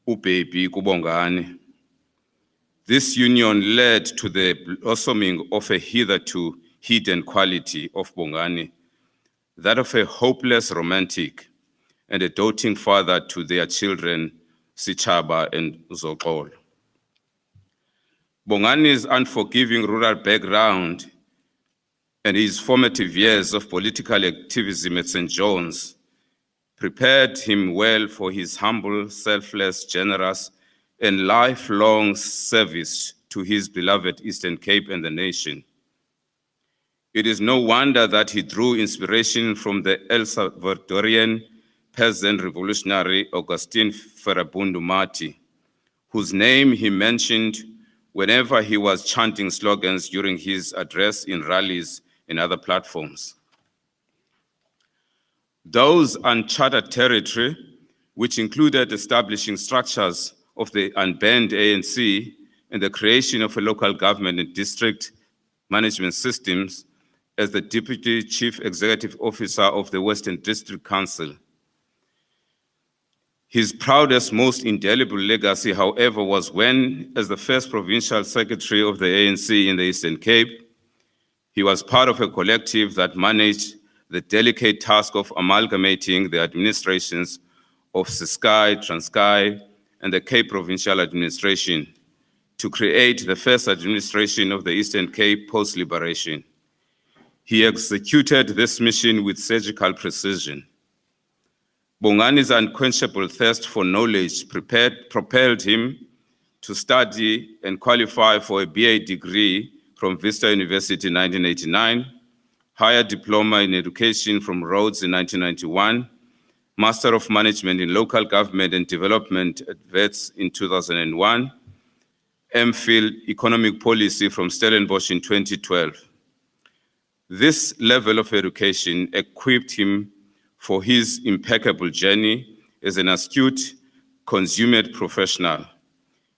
uBaby kuBongani. This union led to the blossoming of a hitherto hidden quality of Bongani, that of a hopeless romantic and a doting father to their children, Sichaba and Zoxolo. Bongani's unforgiving rural background and his formative years of political activism at St. John's prepared him well for his humble, selfless, generous, and lifelong service to his beloved Eastern Cape and the nation. It is no wonder that he drew inspiration from the El Salvadorian peasant revolutionary Augustine Farabundu Mati, whose name he mentioned whenever he was chanting slogans during his address in rallies and other platforms. Those uncharted territory, which included establishing structures of the unbanned ANC and the creation of a local government and district management systems as the Deputy Chief Executive Officer of the Western District Council. His proudest, most indelible legacy, however, was when, as the first provincial secretary of the ANC in the Eastern Cape, he was part of a collective that managed the delicate task of amalgamating the administrations of Ciskei, Transkei, and the Cape Provincial Administration to create the first administration of the Eastern Cape post-liberation. He executed this mission with surgical precision. Bongani's unquenchable thirst for knowledge propelled him to study and qualify for a BA degree from Vista University in 1989, higher diploma in education from Rhodes in 1991, Master of Management in Local Government and Development at WITS in 2001, MPhil Economic Policy from Stellenbosch in 2012. This level of education equipped him for his impeccable journey as an astute, consummate professional.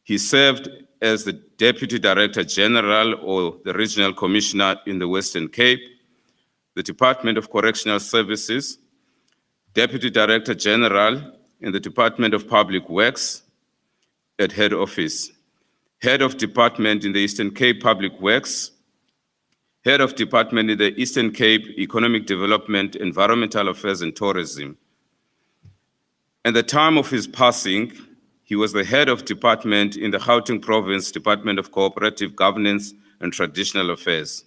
He served as the Deputy Director General or the Regional Commissioner in the Western Cape, the Department of Correctional Services, Deputy Director General in the Department of Public Works at head office, Head of Department in the Eastern Cape Public Works, Head of Department in the Eastern Cape Economic Development, Environmental Affairs and Tourism. At the time of his passing, he was the head of department in the Gauteng Province Department of Cooperative Governance and Traditional Affairs.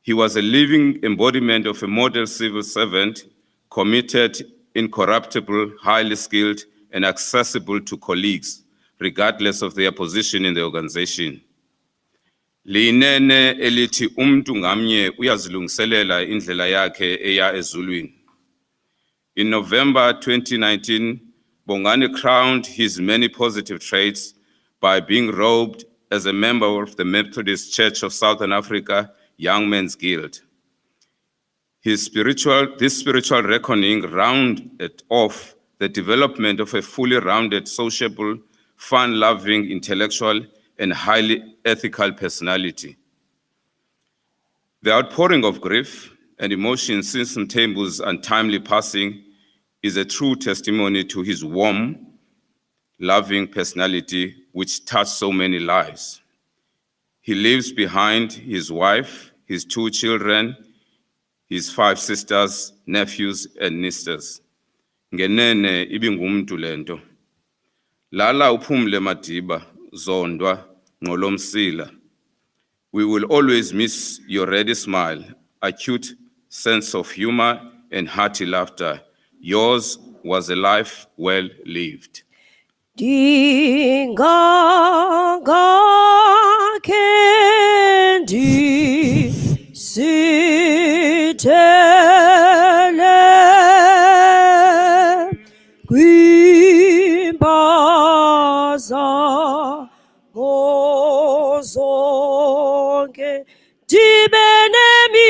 He was a living embodiment of a model civil servant, committed, incorruptible, highly skilled, and accessible to colleagues, regardless of their position in the organization. Linene elithi umuntu ngamnye uyazilungiselela indlela yakhe eya ezulwini. In November 2019, Bongani crowned his many positive traits by being robed as a member of the Methodist Church of Southern Africa Young Men's Guild. This spiritual reckoning rounded off the development of a fully rounded, sociable, fun-loving, intellectual, and highly ethical personality. The outpouring of grief and emotion since Mthembu's untimely passing is a true testimony to his warm, loving personality which touched so many lives. He leaves behind his wife, his 2 children, his 5 sisters, nephews, and nieces. Ngenene ibingumuntu lento. Lala uphumle Madiba, Zondwa, Ngolomsila. We will always miss your ready smile, acute sense of humor, and hearty laughter. Yours was a life well lived. Kendi sitele kwimbaza mozonke dibenemi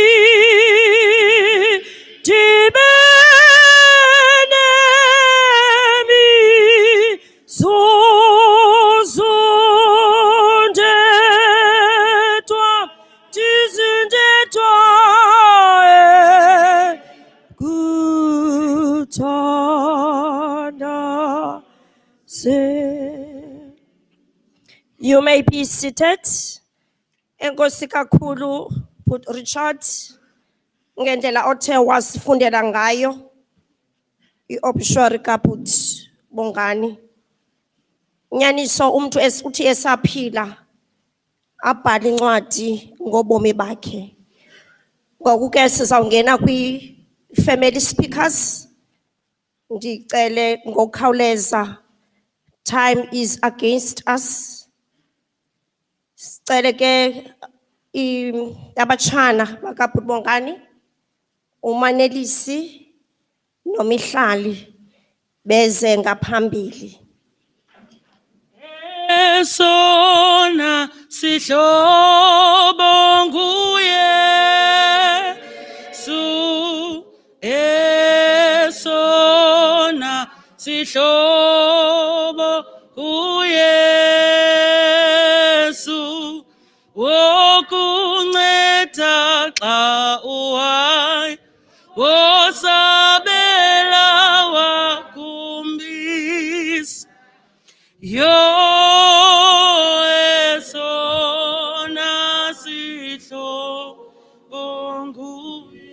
Say You may be seated. Enkosi kakhulu Bhuti Richard ngendlela othe wasifundela ngayo iobituary kaBhuti Bongani. Nyaniso umuntu uthi esaphila abhala incwadi ngobomi bakhe. Ngoku ke sizawungena kwi-family speakers. Ndicele ngokukhawuleza, time is against us. Sicele ke abatshana bakaBhuti Bongani, uManelisi noMihlali beze ngaphambili. Esona sihlobo nguye su esona sihlobo uYesu wokunceda xa uhayi wosabela wakumbisa yo esona sihlobo nguye.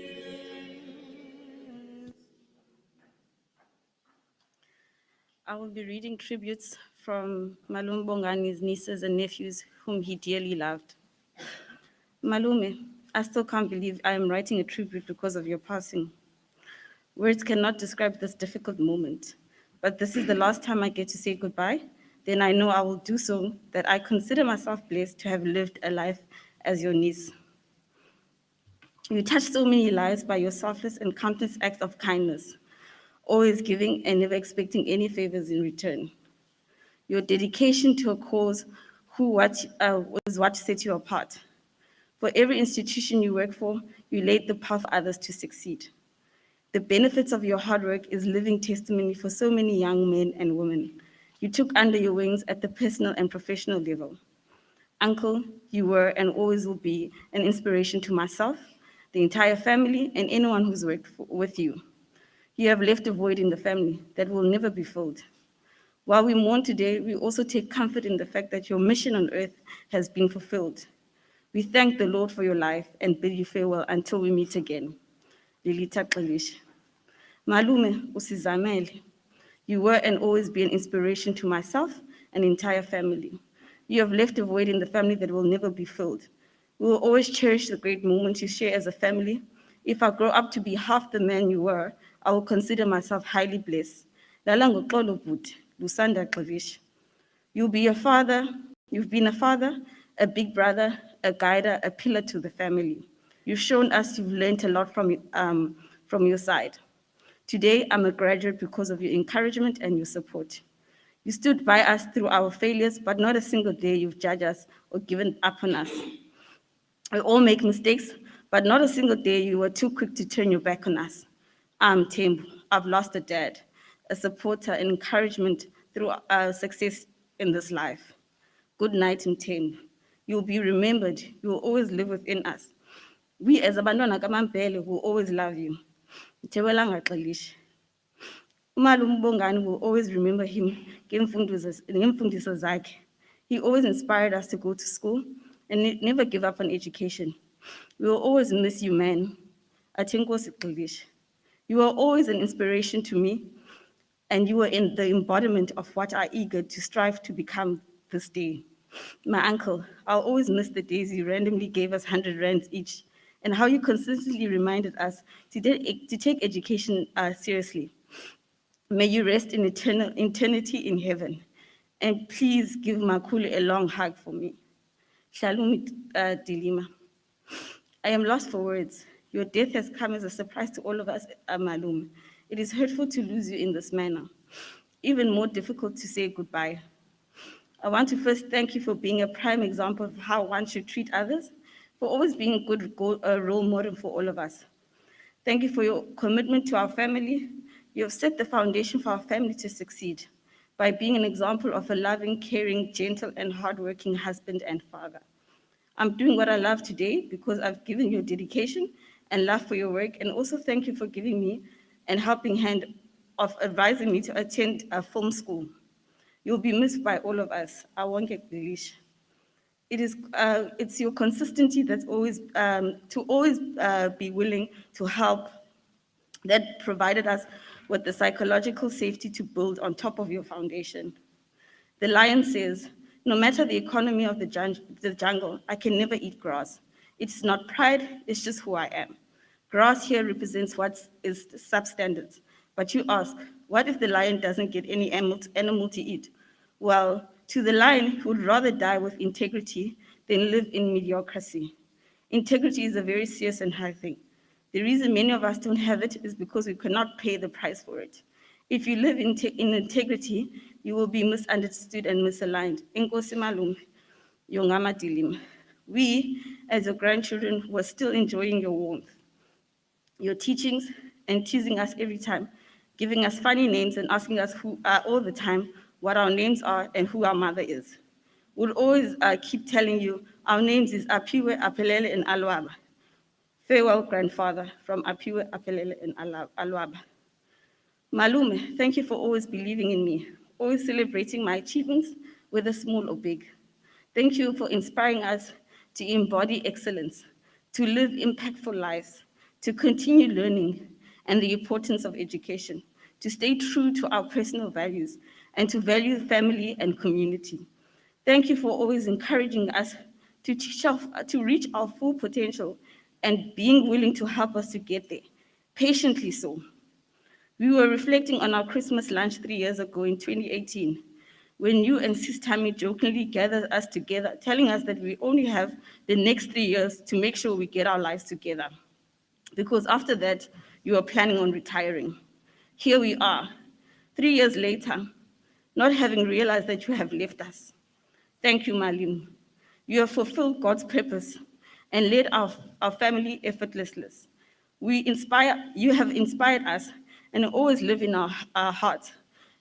I will be reading tributes from Malume Bongani's nieces and nephews whom he dearly loved. Malume, I still can't believe I am writing a tribute because of your passing. Words cannot describe this difficult moment, but this is the last time I get to say goodbye. Then I know I will do so, that I consider myself blessed to have lived a life as your niece. You touched so many lives by your selfless and countless acts of kindness, always giving and never expecting any favors in return. Your dedication to a cause was what set you apart. For every institution you work for, you laid the path for others to succeed. The benefits of your hard work is living testimony for so many young men and women you took under your wings at the personal and professional level. Uncle, you were and always will be an inspiration to myself, the entire family, and anyone who's worked with you. You have left a void in the family that will never be filled. While we mourn today, we also take comfort in the fact that your mission on earth has been fulfilled. We thank the Lord for your life and bid you farewell until we meet again. Lilita Gqeberha. Malume usizamele. You were and always be an inspiration to myself and the entire family. You have left a void in the family that will never be filled. We will always cherish the great moments you share as a family. If I grow up to be half the man you were, I will consider myself highly blessed. Lala ngoxolo bhuti, Lusanda Gqeberha. You'll be a father, you've been a father, a big brother, a guider, a pillar to the family. You've shown us you've learned a lot from your side. Today, I'm a graduate because of your encouragement and your support. You stood by us through our failures, but not a single day you've judged us or given up on us. We all make mistakes, but not a single day you were too quick to turn your back on us. I'm Tembu. I've lost a dad, a supporter, and encouragement through our success in this life. Good night, Tembu. You'll be remembered. You will always live within us. We as abantwana kaMampele will always love you. Gqeberha Gxilishe. Umalume Bongani will always remember him ngemfundiso zakhe. He always inspired us to go to school and never give up on education. We will always miss you, man. Enkosi Gxilishe. You are always an inspiration to me, and you were in the embodiment of what I eager to strive to become this day. My uncle, I'll always miss the days you randomly gave us 100 rands each, and how you consistently reminded us to take education seriously. May you rest in eternity in heaven. And please give Makulu a long hug for me. Shalom Dilima. I am lost for words. Your death has come as a surprise to all of us, Malume. It is hurtful to lose you in this manner. Even more difficult to say goodbye. I want to first thank you for being a prime example of how one should treat others, for always being a good role model for all of us. Thank you for your commitment to our family. You have set the foundation for our family to succeed by being an example of a loving, caring, gentle, and hardworking husband and father. I'm doing what I love today because I've given you dedication and love for your work, and also thank you for giving me a helping hand of advising me to attend a film school. You'll be missed by all of us. I won't get Gqeberha. It's your consistency that's always, to always be willing to help that provided us with the psychological safety to build on top of your foundation. The lion says, no matter the economy of the jungle, I can never eat grass. It's not pride, it's just who I am. Grass here represents what is substandard. But you ask, what if the lion doesn't get any animal to eat? Well, to the lion, he would rather die with integrity than live in mediocrity. Integrity is a very serious and high thing. The reason many of us don't have it is because we cannot pay the price for it. If you live in integrity, you will be misunderstood and misaligned. Enkosi malume, yongama dilim. We, as your grandchildren, were still enjoying your warmth, your teachings, and teasing us every time, giving us funny names and asking us all the time what our names are and who our mother is. We'll always keep telling you our names is Apiwe, Apelele, and Alwaba. Farewell, grandfather, from Apiwe, Apelele, and Alwaba. Malume, thank you for always believing in me, always celebrating my achievements, whether small or big. Thank you for inspiring us to embody excellence, to live impactful lives, to continue learning and the importance of education, to stay true to our personal values, and to value family and community. Thank you for always encouraging us to reach our full potential and being willing to help us to get there, patiently so. We were reflecting on our Christmas lunch 3 years ago in 2018, when you and Sis Tammy jokingly gathered us together, telling us that we only have the next 3 years to make sure we get our lives together. Because after that, you are planning on retiring. Here we are, 3 years later, not having realized that you have left us. Thank you, Malim. You have fulfilled God's purpose and led our family effortlessly. You have inspired us and always live in our hearts.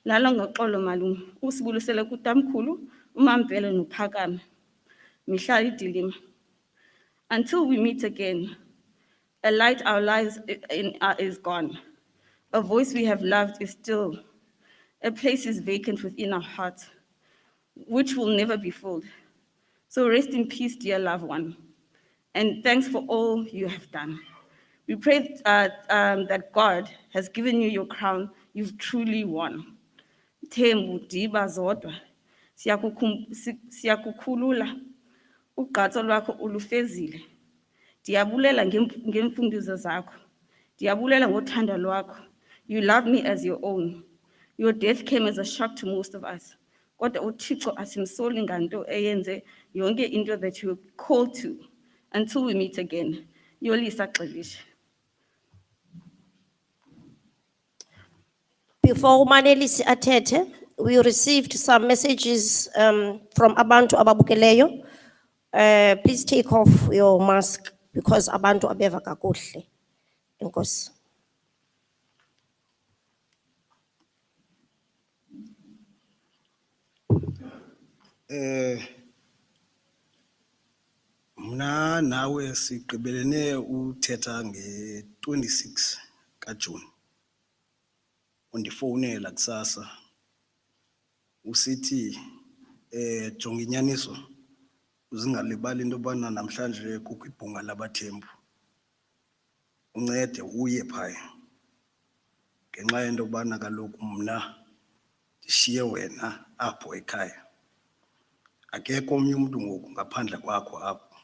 Lalo ngoxolo Malim, usibulisele kutamkhulu, uMampelo noPhakame. Mihlali dilima. Until we meet again, a light our lives is gone. A voice we have loved is still. A place is vacant within our hearts, which will never be filled. So rest in peace, dear loved one. And thanks for all you have done. We pray that God has given you your crown. You've truly won. Thembu diba zodwa. Siyakukhulula. Ugqatso lwakho ulufezile. Ndiyabulela ngemfundiso zakho. Ndiyabulela ngothando lwakho. You love me as your own. Your death came as a shock to most of us. Kodwa uThixo asimsoli nganto eyenze yonke into that you were called to. Until we meet again. Yolisa Gqeberha. Before Umanelisi athethe, we received some messages from abantu ababukeleyo. Please take off your mask because abantu abeva kakuhle. Enkosi. Mna nawe sigqibelene uthetha nge-26 kaJuni. Undifonela kusasa usithi jonga inyaniso uzingalibali into yobana namhlanje kukho ibhunga labathembu. Uncede uye phaya ngenxa yento yobana kaloku mna ndishiye wena apho ekhaya. Akekho omnye umuntu ngoku ngaphandle kwakho apho.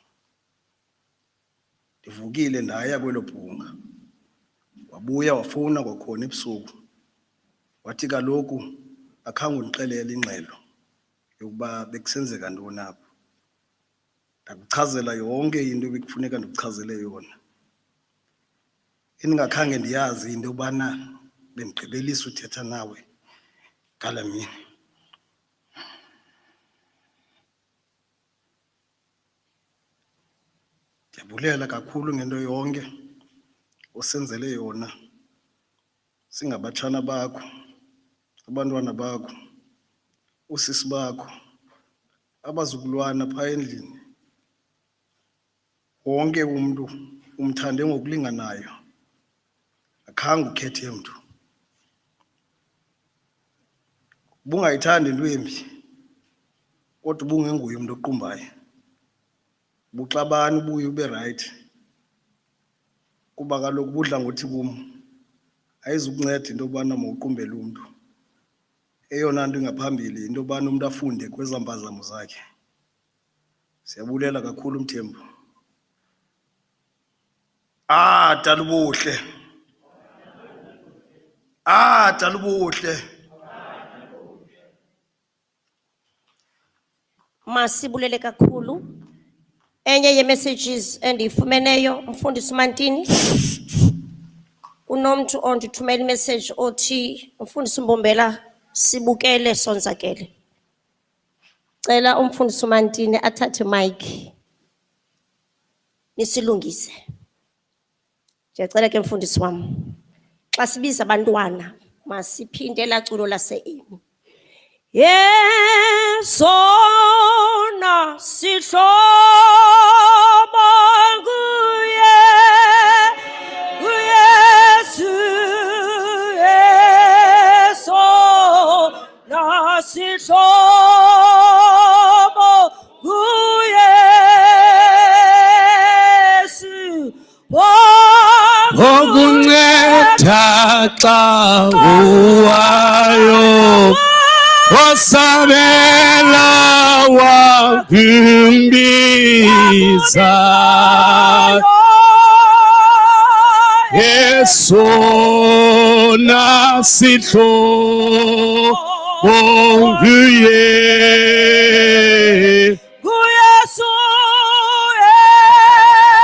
Ndivukile ndaya kwelo bhunga. Wabuya wafuna kwakhona ebusuku. Wathi kaloku akhange undixelele ingxelo yokuba bekusenzeka ntoni apho. Ndakuchazela yonke into ebekufuneka ndikuchazele yona. Endingakhange ndiyazi into yobana bendigqibelisa uthetha nawe ngala mini. Ndiyabulela kakhulu ngento yonke osenzele yona. Singabatshana bakho, abantwana bakho, usisi bakho, abazukulwana phaa endlini. Wonke umuntu umthande ngokulinganayo. Akhange ukhethe mntu. Bungayithandi into embi kodwa bungenguye umuntu oqumbayo. Buxabana ubuye ube right. Kuba kaloku budla ngothi kum ayizukunceda into yobana mawuqumbele umuntu. Eyona nto ingaphambili into yobana umuntu afunde kwezampazamo zakhe. Siyabulela kakhulu Mthembu. Dala ubuhle. Dala ubuhle. Masibulele kakhulu. Enye ye messages endiyifumeneyo Mfundisi Mantini. Unomntu ondithumela message othi Mfundisi Mbombela sibukele sonzakele. Cela umfundisi Mantini athathe mic. Nisilungise. Ndiyacela ke mfundisi wami. Xa sibiza abantwana masiphinde laculo lase-Emu. Yesona sihlobo nguye uYesu yesona sihlobo nguYesu Okunceda xa uwayo wasabela wakimbiza Yesona sihlobo nguye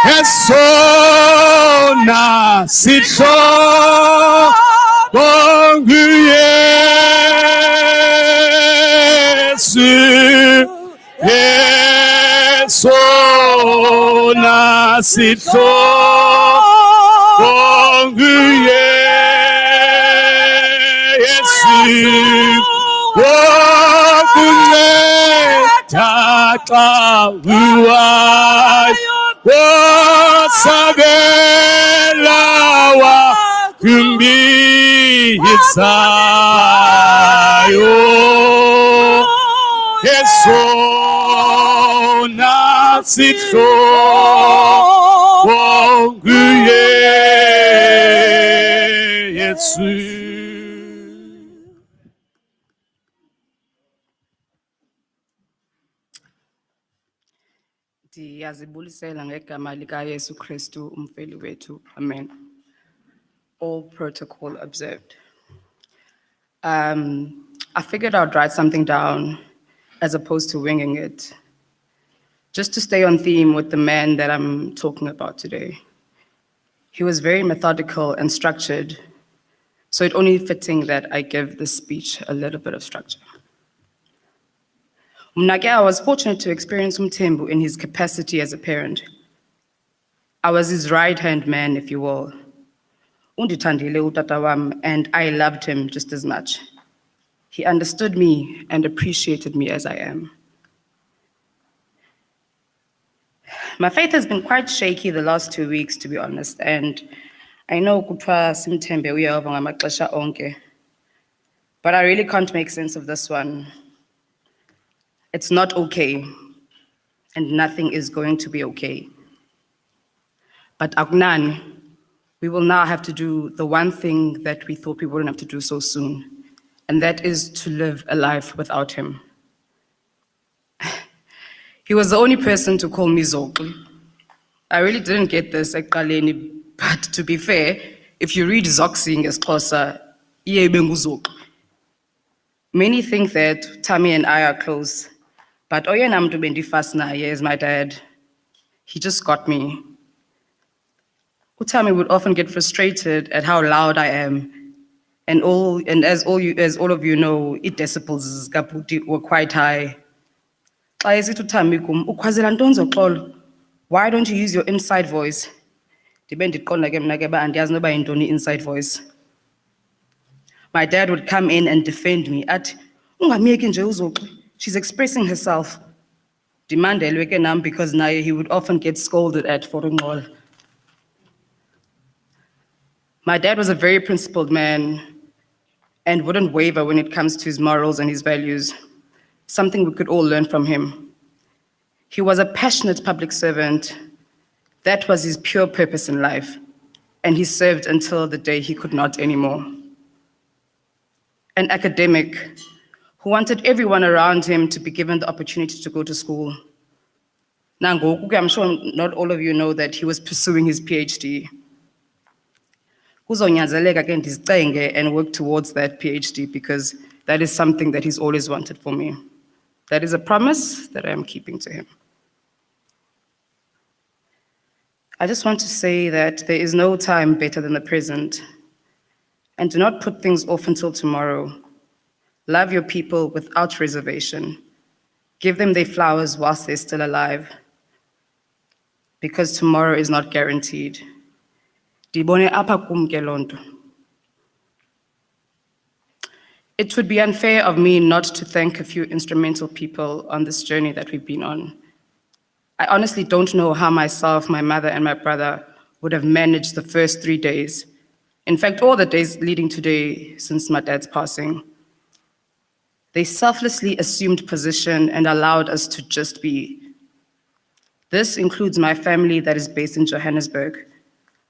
Yesona sihlobo nguYesu Yesona sihlobo nguYesu Okunceda xa uwayo wasabela wakimbizayo Yesona sihlobo nguYesu. Ndiyazibulisela ngegama lika Yesu Kristu umfeli wethu. Amen. All protocol observed. I figured I'd write something down as opposed to winging it, just to stay on theme with the man that I'm talking about today. He was very methodical and structured, so it's only fitting that I give this speech a little bit of structure. I was fortunate to experience Mthembu in his capacity as a parent. I was his right-hand man, if you will. Undithandile utata wam, and I loved him just as much. He understood me and appreciated me as I am. My faith has been quite shaky the last 2 weeks, to be honest, and I know kuthiwa simthembe uYehova ngamaxesha onke, but I really can't make sense of this one. It's not okay, and nothing is going to be okay. But akunani, we will now have to do the one thing that we thought we wouldn't have to do so soon, and that is to live a life without him. He was the only person to call me Zoqi. I really didn't get this ekuqaleni, but to be fair, if you read Zoxi ngesiXhosa, iye ibe nguZoqi. Many think that Tammy and I are close, but oyena mntu bendifast naye is my dad. He just got me. Tammy would often get frustrated at how loud I am, and as all of you know, decibels zikaBhuti were quite high. Xa esithi uTammy kum, ukhwazela ntoni Zoxolo? Why don't you use your inside voice? Ndibe ndiqonda ke mna ke ba andiyazi noba yintoni inside voice. My dad would come in and defend me at ungamyeki nje uZoxi, she's expressing herself. Dimandelwe ke nam because naye he would often get scolded at for unqola. My dad was a very principled man, and wouldn't waver when it comes to his morals and his values, something we could all learn from him. He was a passionate public servant. That was his pure purpose in life, and he served until the day he could not anymore. An academic who wanted everyone around him to be given the opportunity to go to school. Nangoku, I'm sure not all of you know that he was pursuing his PhD. Kuzonyanzeleka ke ndizicenge and work towards that PhD because that is something that he's always wanted for me. That is a promise that I am keeping to him. I just want to say that there is no time better than the present, and do not put things off until tomorrow. Love your people without reservation. Give them their flowers whilst they're still alive, because tomorrow is not guaranteed. Dibone apha kum ke loo nto. It would be unfair of me not to thank a few instrumental people on this journey that we've been on. I honestly don't know how myself, my mother, and my brother would have managed the first 3 days. In fact, all the days leading today since my dad's passing. They selflessly assumed position and allowed us to just be. This includes my family that is based in Johannesburg.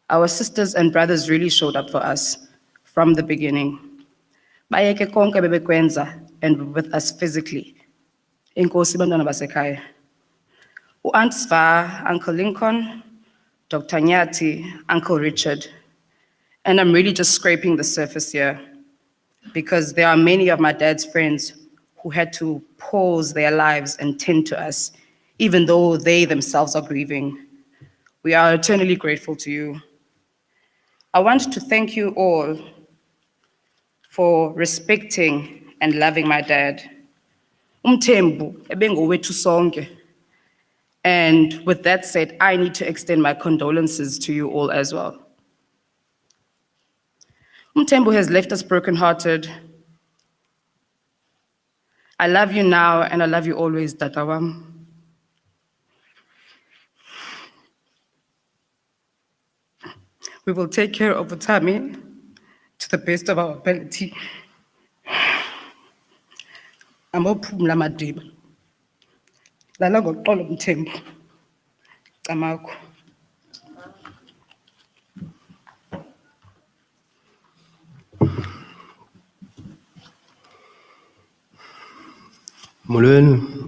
Our sisters and brothers really showed up for us from the beginning. Bayeke konke bebekwenza and with us physically. Inkosi bantwana basekhaya. Aunt Sva, Uncle Lincoln, Dr. Nyati, Uncle Richard. And I'm really just scraping the surface here because there are many of my dad's friends who had to pause their lives and tend to us, even though they themselves are grieving. We are eternally grateful to you. I want to thank you all for respecting and loving my dad. Umthembu ebengowethu sonke. And with that said, I need to extend my condolences to you all as well. Umthembu has left us brokenhearted. I love you now and I love you always, Tatawam. We will take care of Utami to the best of our ability. Amophumla Madiba. Lala ngoxolo Mthembu. Camakho. Molweni.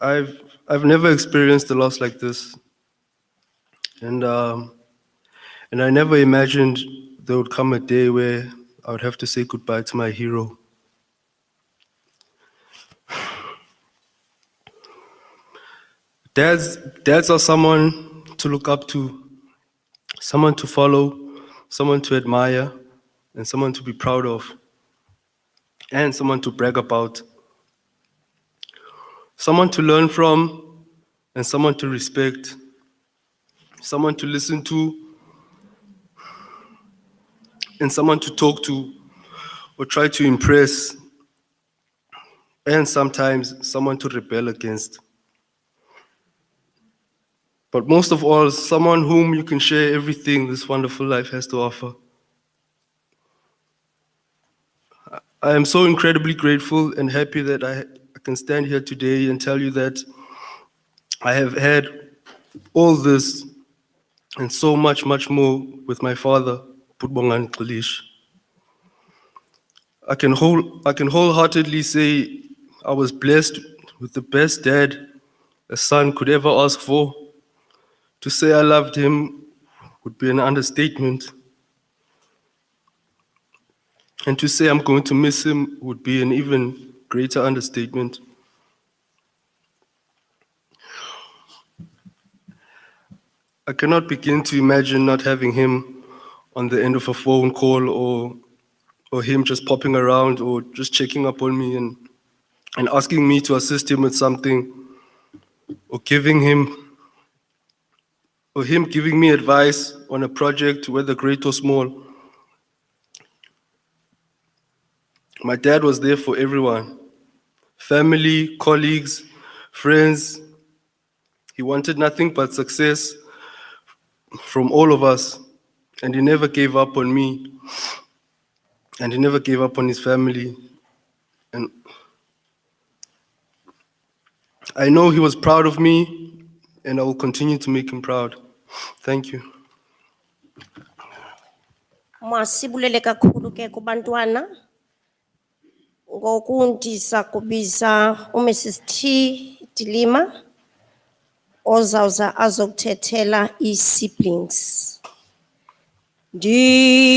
I've never experienced a loss like this, and I never imagined there would come a day where I would have to say goodbye to my hero. Dads are someone to look up to, someone to follow, someone to admire, and someone to be proud of, and someone to brag about. Someone to learn from, and someone to respect. Someone to listen to, and someone to talk to, or try to impress, and sometimes someone to rebel against. But most of all, someone whom you can share everything this wonderful life has to offer. I am so incredibly grateful and happy that I can stand here today and tell you that I have had all this and so much, much more with my father, Bongani Gxilishe. I can wholeheartedly say I was blessed with the best dad a son could ever ask for. To say I loved him would be an understatement. And to say I'm going to miss him would be an even greater understatement. I cannot begin to imagine not having him on the end of a phone call or him just popping around or just checking up on me and asking me to assist him with something or him giving me advice on a project, whether great or small. My dad was there for everyone, family, colleagues, friends, He wanted nothing but success from all of us, and he never gave up on me, and he never gave up on his family. And I know he was proud of me, and I will continue to make him proud. Thank you. Masibulele kakhulu ke kubantwana ngokundisa kubiza uMrs T Dilima ozawuza azokuthethela i-siblings. Dikhangele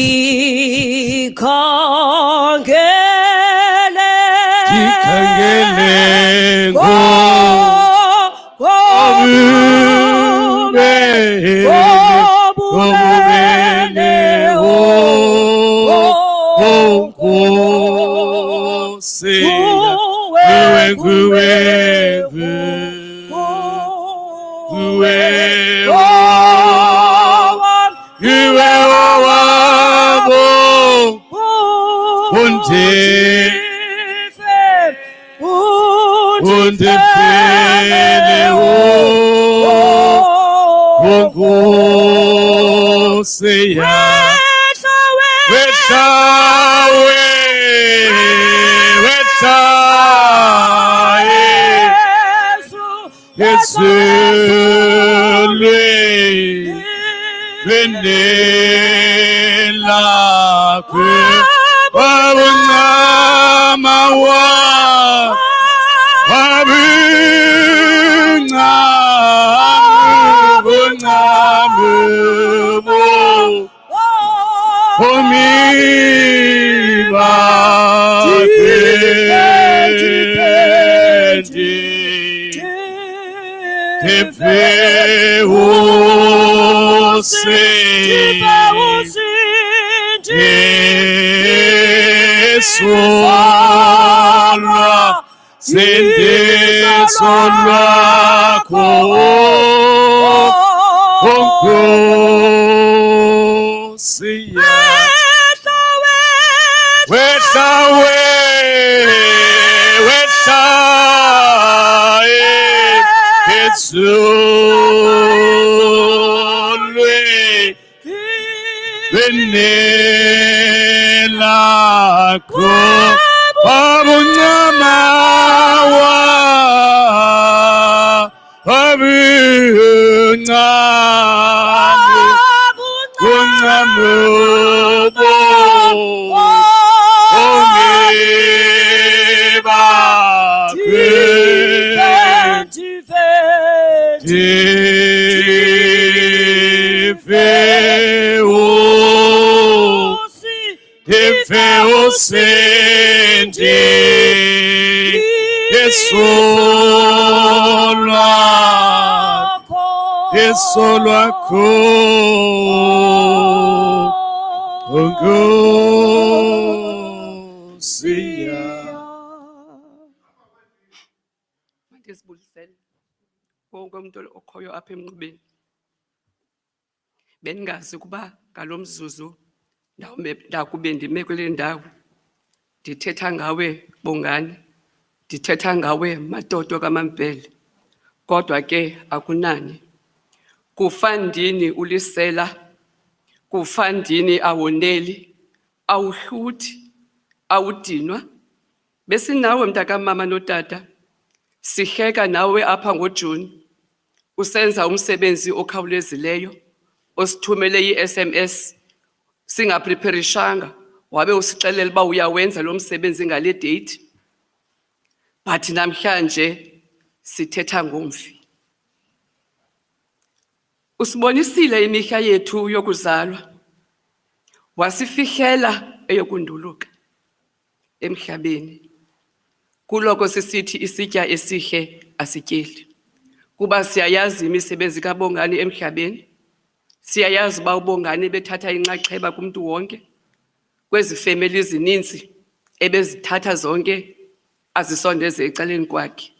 Mandisibulisele wonke umuntu okhoyo apha emnqubeni. Bengazi kuba ngalomzuzu ndakube ndime kule ndawo ndithetha ngawe Bongani, ndithetha ngawe Madodo kaMampele, kodwa ke akunani. Kufandini ulisela, kufandini awoneli, awuhluthi, awudinwa. Besinawe mntakamama notata, sihleka nawe apha ngoJuni, usenza umsebenzi okhawulezileyo, osithumele i-SMS, singapreparishanga, wabe usixelela uba uyawenza lo msebenzi ngale date. But namhlanje sithetha ngomfi. Usibonisile imihla yethu yokuzalwa, wasifihlela eyokunduluka emhlabeni. Kuloko sisithi isitya esihle asityeli, kuba siyayazi imisebenzi kaBongani emhlabeni, siyayazi uba uBongani bethatha inxaxheba kumntu wonke, kwezi family ezininzi ebezithatha zonke azisondeze ecaleni kwakhe.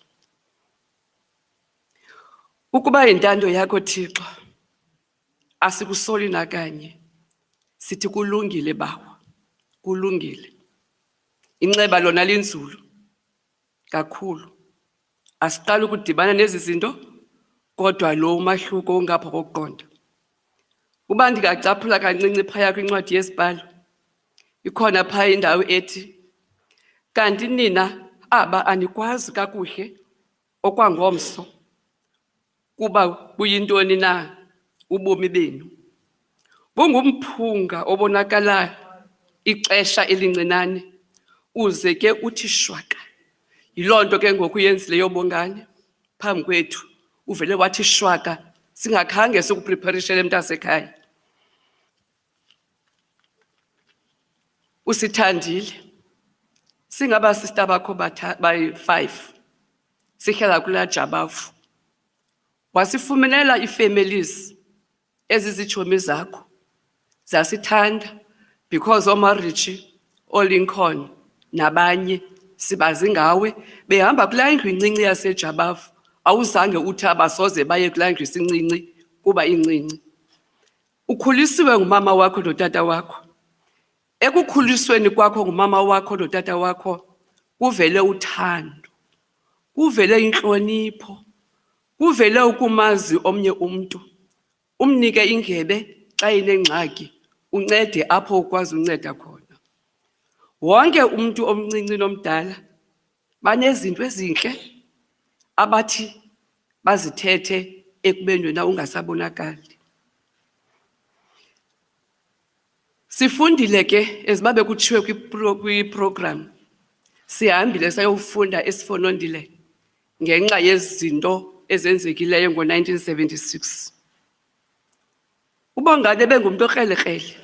Ukuba intando yakho Thixo, asikusoli nakanye, sithi kulungile bawo, kulungile. Inxeba lona linzulu kakhulu. Asiqala ukudibana nezi zinto kodwa lo umahluko ungapha kokuqonda. Uba ndingacaphula kancinci phaya kwincwadi yesibhalo, ikhona phaya indawo ethi, kanti nina aba anikwazi kakuhle okwangomso kuba buyintoni na ubomi benu. Bungumphunga obonakala ixesha elincinane uze ke uthi shwaka. Yiloo nto ke ngoku yenzileyo Bongani phambi kwethu uvele wathi shwaka singakhange sikupreparishele mntasekhaya. Usithandile. Singaba sister bakho bayi-5 sihlala kula Gqeberha. Wasifumenela ii-families ezizitshomi zakho. Zasithanda because oMarichi, oLincoln nabanye sibazi ngawe behamba kulaa ndlu incinci yaseGqeberha. Awuzange uthi abasoze baye kulaa ndlu isincinci kuba incinci. Ukhulisiwe ngumama wakho notata wakho. Ekukhulisweni kwakho ngumama wakho notata wakho kuvele uthando, kuvele inhlonipho, kuvele ukumazi omnye umuntu, umnike ingebe xa inengxaki, uncede apho ukwazi unceda khona. Wonke umuntu omncinci nomdala banezinto ezinhle abathi bazithethe ekubeni wena ungasabonakali. Sifundile ke ezibabe kutshiwe kwi-program. Sihambile sayofunda esifonondile ngenxa yezinto ezenzekileyo ngo-1976. uBongani ebengumuntu okrelekrele.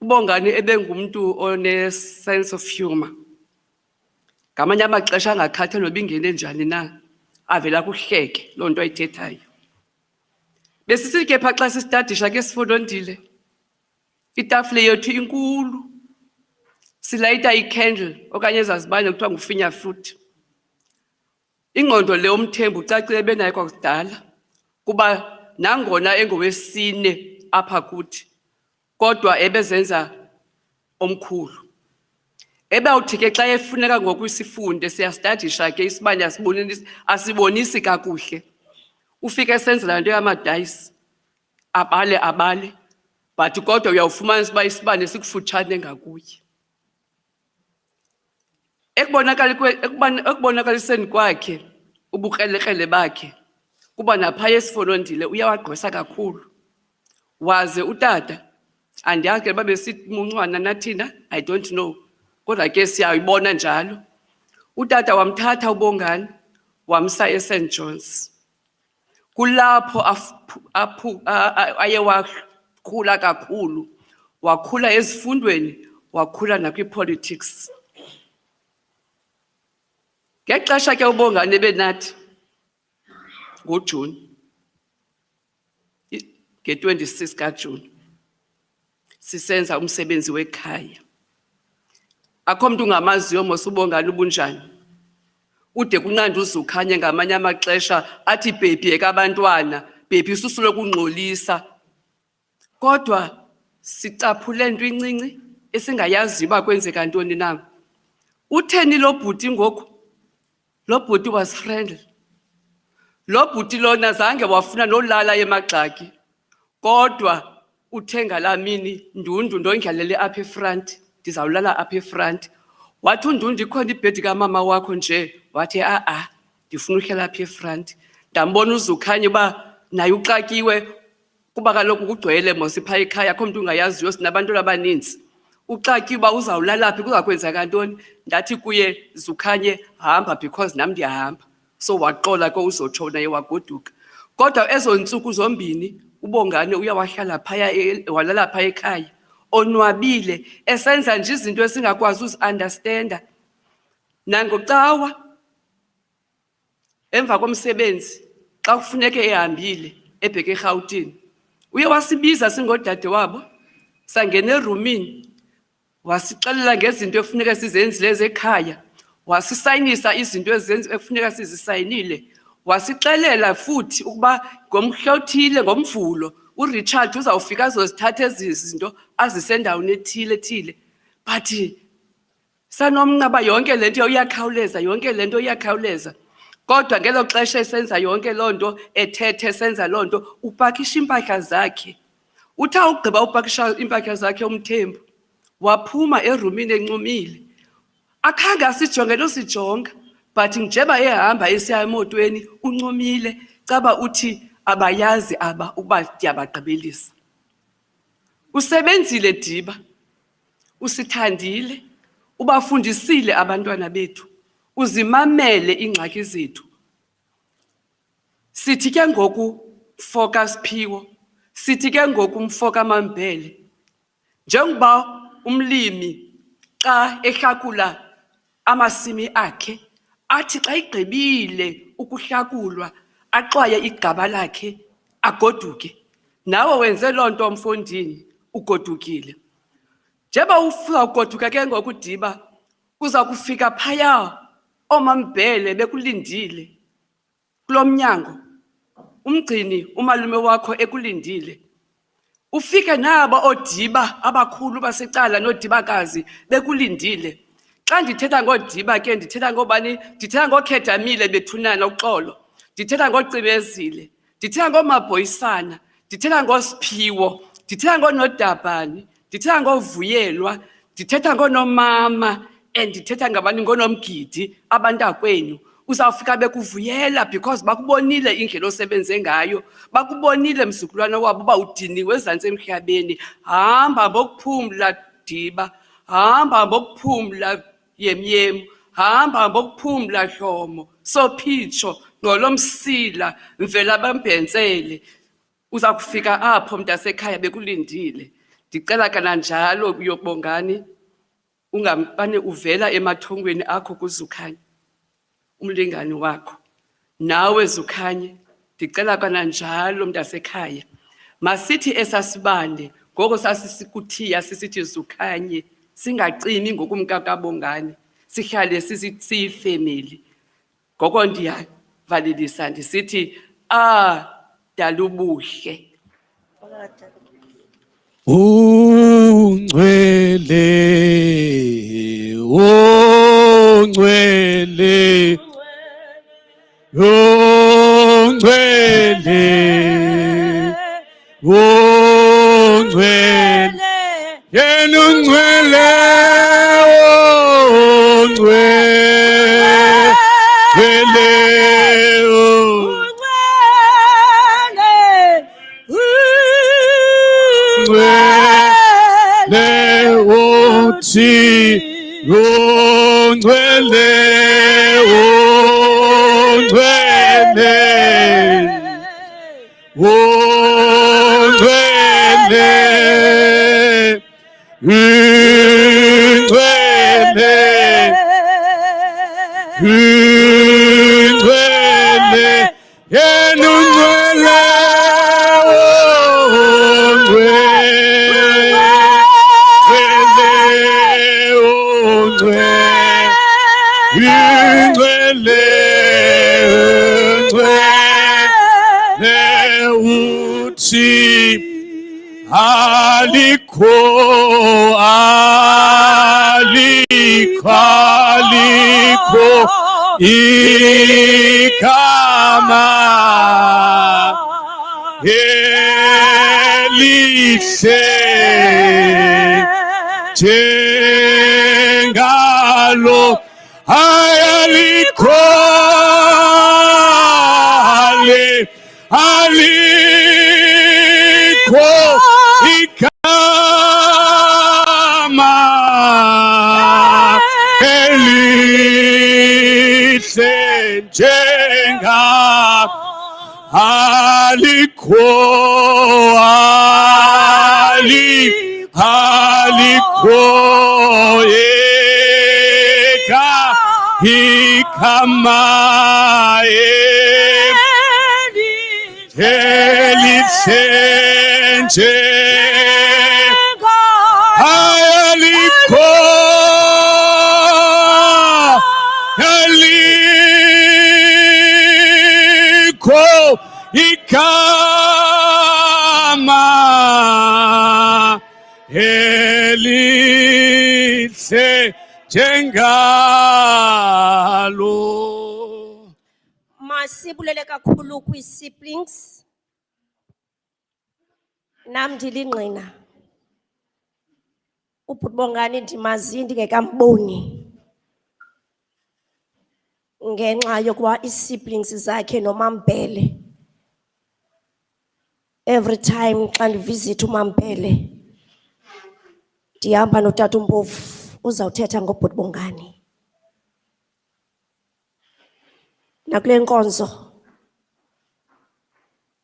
uBongani ebengumuntu one-sense of humor. Ngamanye amaxesha angakhatha noba ingene njani na, avela kuhleke loo nto ayithethayo. Besisithi ke phaa xa sistadisha ke sifonondile, itafile yethu inkulu, silayita i-candle okanye ezazibane kuthiwa ngufinya fruit. Ingqondo le umthembu ucacile benayo kwakudala kuba nangona engowesine apha kuthi kodwa ebezenza omkhulu. Ebawuthi ke xa efuneka ngoku isifunde siyastadisha ke isibane asibonisi kakuhle. Ufike esenzela into yamadayisi abale but kodwa uyawufumanisa uba isibane sikufutshane ngakuye. Ekubonakaliseni kwakhe ubukrelekrele bakhe kuba naphaya esifonondile uyawagqwesa kakhulu. Waze utata andiyazi ke babesithi muncwana nathina, I don't know, kodwa ke siyayibona njalo. Utata wamthatha uBongani wamsa eSt John's. Kulapho aye wakhula kakhulu, wakhula ezifundweni, wakhula nakwi-politics. Ngexesha ke uBongani ebenathi ngoJuni, nge-26 kaJuni, sisenza umsebenzi wekhaya. Akho mntu ungamaziyo mos uBongani ubunjani. Ude kunqanda uzukhanye ngamanye amaxesha athi bhebhi ekabantwana, bhebhi isusu lokungxolisa. Kodwa sicaphule into incinci esingayaziyo uba kwenzeka ntoni na. Utheni lo bhuti ngoku? Lo bhuti was friendly. Lo bhuti lona zange wafuna nolala emagxaki. Kodwa uthe ngalaa mini, Ndundu ndondlalele apha efront, ndizawulala apha efront. Wathi uNdundu ikhona ibhedi kamama wakho nje, wathi ndifuna uhlala apha efront. Ndambona uzukhanye uba naye uxakiwe kuba kaloku kugcwele mos phaa ekhaya, akho mntu ungayaziyo, sinabantwana abaninzi. Uxakiwe uba uzawulala phi, kuzakwenzeka ntoni. Ndathi kuye Zukhanye, hamba because nam ndiyahamba. So waqola ke uzotsho naye wagoduka. Kodwa ezo ntsuku zombini uBongani uyawahlala phaya, walala phaya ekhaya, onwabile, esenza nje izinto esingakwazi uzi-understanda. Nangocawa, emva komsebenzi, xa kufuneke ehambile ebheke eRhawutini, uye wasibiza singodade wabo, sangena erumini, wasixelela ngezinto ekufuneka sizenzile ezekhaya, wasisayinisa izinto ekufuneka sizisayinile, wasixelela futhi ukuba ngomhla othile ngoMvulo uRichard uzawufika azozithatha ezi zinto azisendaweni ethile. But sanomnqaba yonke le nto iyakhawuleza, yonke le nto iyakhawuleza. Kodwa ngelo xesha esenza yonke loo nto, ethethe esenza loo nto, upakisha iimpahla zakhe. Uthe ugqiba upakisha iimpahla zakhe uMthembu, waphuma erumini encumile. Akhange asijonge nosijonga, but njeba ehamba esiya emotweni uncumile, caba uthi abayazi aba ukuba ndiyabagqibelisa. Usebenzile Diba, usithandile, ubafundisile abantwana bethu, uzimamele iingxaki zethu. Sithi ke ngoku Foka Siphiwo, sithi ke ngoku Mfoka Mambele, njengoba umlimi xa ehlakula amasimi akhe, athi xa igqibile ukuhlakulwa, axwaye igaba lakhe, agoduke. Nawe wenze loo nto mfondini, ugodukile. Njeba ufika ugoduka ke ngoku Diba, uza kufika phaya oomambele bekulindile kulo mnyango, umgcini umalume wakho ekulindile. Ufike nabo oodiba abakhulu basecala noodibakazi bekulindile. Xa ndithetha ngoodiba ke ndithetha ngobani? Ndithetha ngooKhedamile bethunana uxolo, ndithetha ngoGqibezile, ndithetha ngooMabhoyisana, ndithetha ngoSiphiwo, ndithetha ngoNodabhani, ndithetha ngoVuyelwa, ndithetha ngooNomama, and ndithetha ngabani? NgoNomgidi, abantakwenu. Uzawufika bekuvuyela because bakubonile indlela osebenze ngayo, bakubonile mzukulwana wabo uba udiniwe ezantsi emhlabeni. Hamba ngokuphumla Diba, hamba ngokuphumla Yemyem, hamba ngokuphumla Dlomo, Sophitsho, Nolomsila, Mvela Bambhentsele. Uza kufika apho mntasekhaya bekulindile. Ndicela kananjalo Bongani, ungampane uvela emathongweni akho kuZukhanye, umlingani wakho. Nawe Zukhanye, ndicela kananjalo mntasekhaya, masithi esasibande ngoko sasisikuthiya sisithi Zukhanye, singacimi ngokumkaka Bongani, sihlale siyifemeli. Ngoko ndiyavalelisa ndisithi dalubuhle. Ungcwele, ungcwele, ungcwele, ungcwele, yena ungcwele, ungcwele, ungcwele, aliko, igama elihle njengalo, aliko, aliko igama elihle njengalo, aliko, aliko igama elihle aliko, aliko igama elihle njengalo. Masibulele kakhulu kwi-siblings. Nam ndilingqina. Ubhuti Bongani ndimazi ndingekamboni. Ngenxa yokuba ii-siblings zakhe noMampele. Every time xa ndivisit uMampele, ndihamba notata uMpofu uzawuthetha ngobhuti Bongani. Nakule nkonzo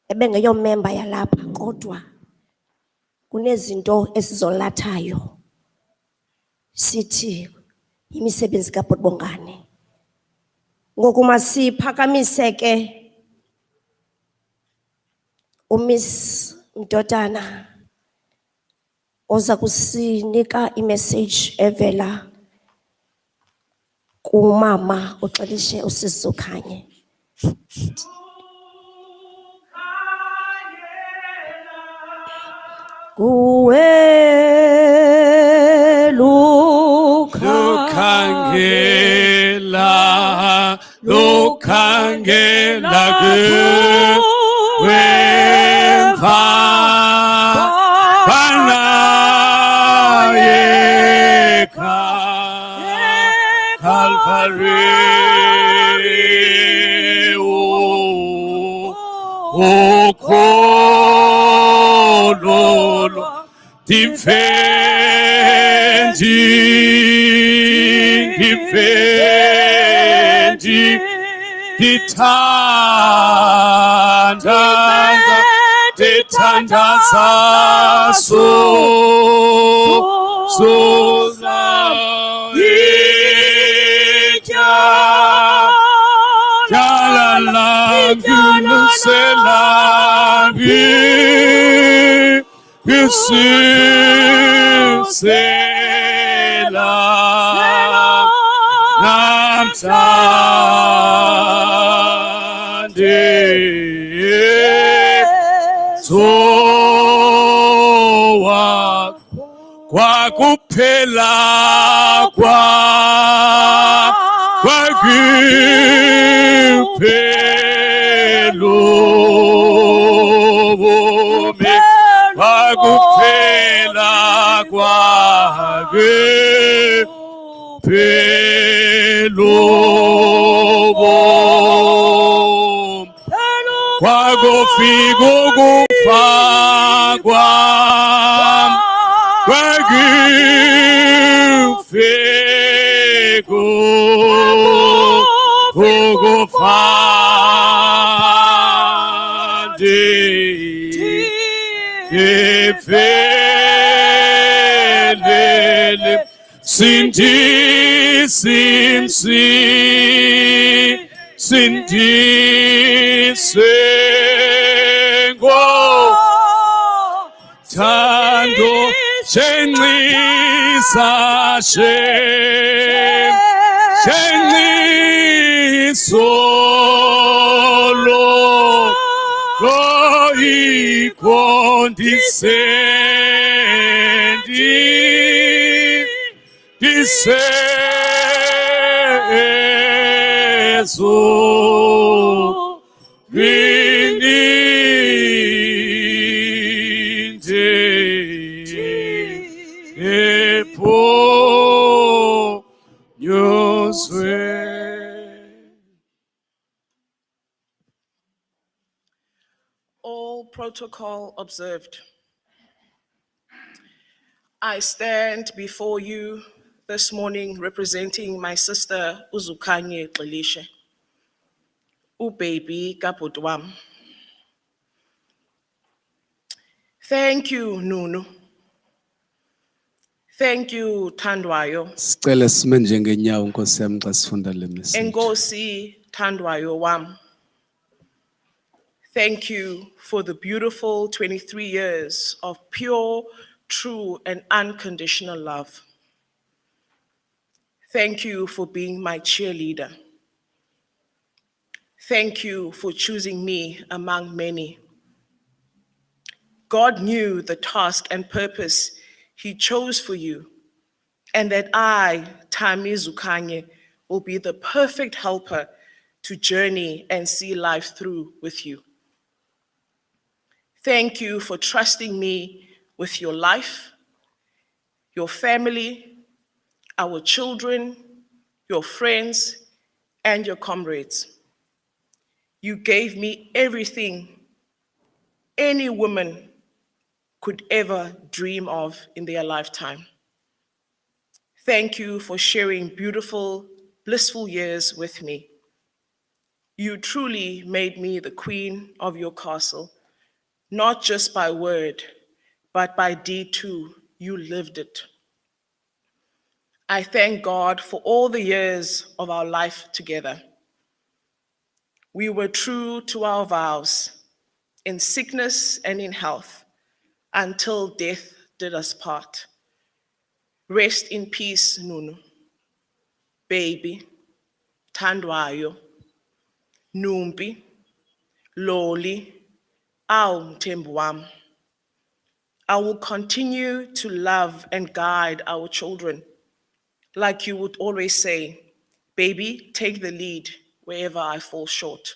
ebengeyomemba yalapha kodwa kunezinto esizolathayo sithi imisebenzi kabhuti Bongani. Ngoku masiphakamise ke uMiss Mdodana oza kusinika imessage evela kumama uXelishe uSisukanye. Lukhangela, lukhangela Gqeberha, banayeka Calvary, Kololo, defendi, dithandaza soza itya Selangi Sela Namtande Sowa Kwakuphela kwakuphelo bomi kwakuphela kwakuphelo bomi kwakufika ukufa kwam kwakufika ukufa Efelele sindise thando shenxisa shenxisolo disezo vininde epo nyoswe. All protocol observed. I stand before you this morning representing my sister Bongani Gxilishe, ubaby kabhuti wam. Thank you, Nunu. Thank you, Thandwayo. Sicela sime njengenyawo Nkosi yami xa sifunda le message. Enkosi Thandwayo wam. Thank you for the beautiful 23 years of pure, true, and unconditional love. Thank you for being my cheerleader. Thank you for choosing me among many. God knew the task and purpose He chose for you, and that I, Tami Zukanye, will be the perfect helper to journey and see life through with you. Thank you for trusting me with your life, your family, our children, your friends, and your comrades. You gave me everything any woman could ever dream of in their lifetime. Thank you for sharing beautiful, blissful years with me. You truly made me the queen of your castle, not just by word, but by deed too. You lived it. I thank God for all the years of our life together. We were true to our vows, in sickness and in health, until death did us part. Rest in peace, Nunu. Baby, Thandwayo, Numpi, Loli, Aw Mthembu wam. I will continue to love and guide our children, like you would always say, baby, take the lead wherever I fall short.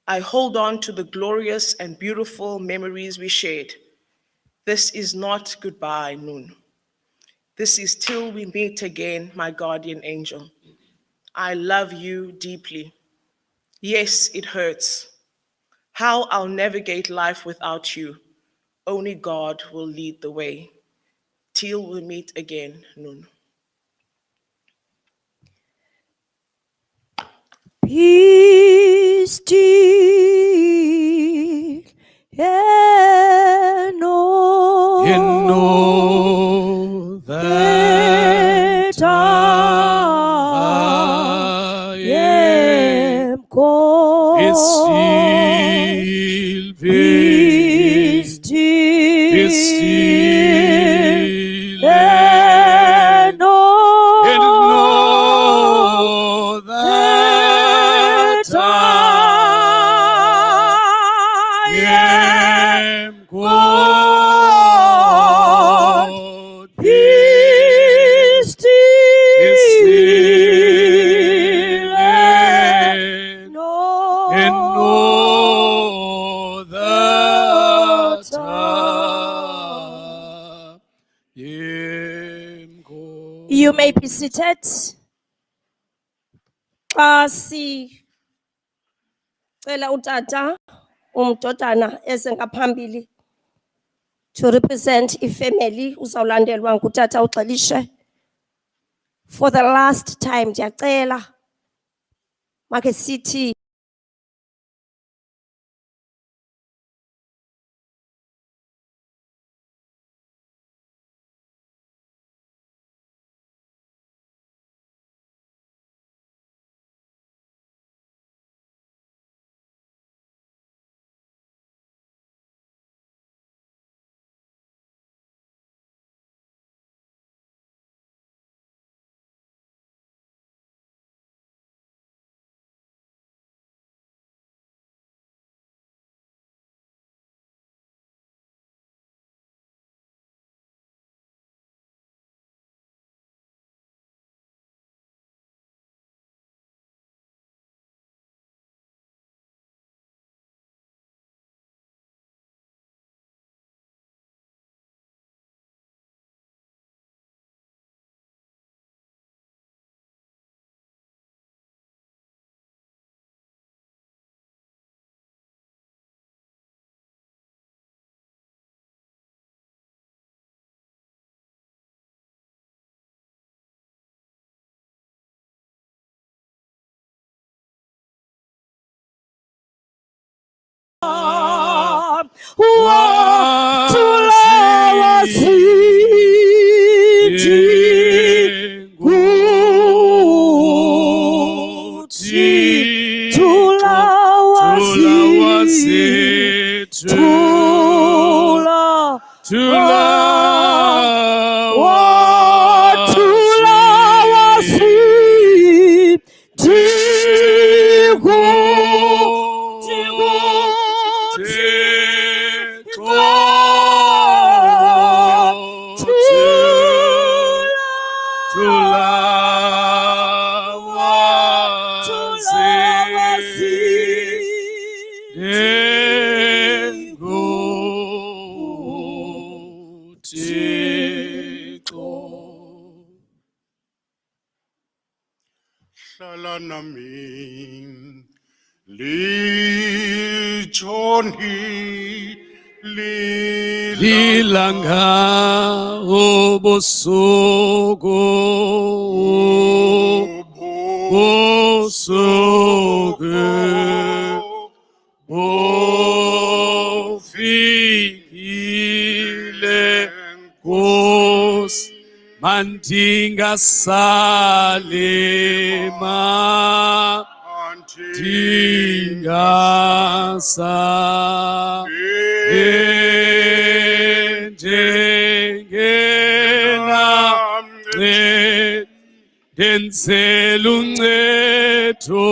I hold on to the glorious and beautiful memories we shared. This is not goodbye, Noon. This is till we meet again, my guardian angel. I love you deeply. Yes, it hurts. How I'll navigate life without you, only God will lead the way. Till we meet again, Noon. Be still and know, that I am God. it's still Be still and know that I am am God. Be still and know that that I am God. You may be seated. Xa sicela utata umdodana eze ngaphambili to represent ifamily, uzawulandelwa ngutata uXelishe. For the last time ndiyacela make sithi To love Thixo. Hlala nami litshoni Lilanga obusuku busuku bufikile Nkosi mandinga salema dinga salema denzela uncedo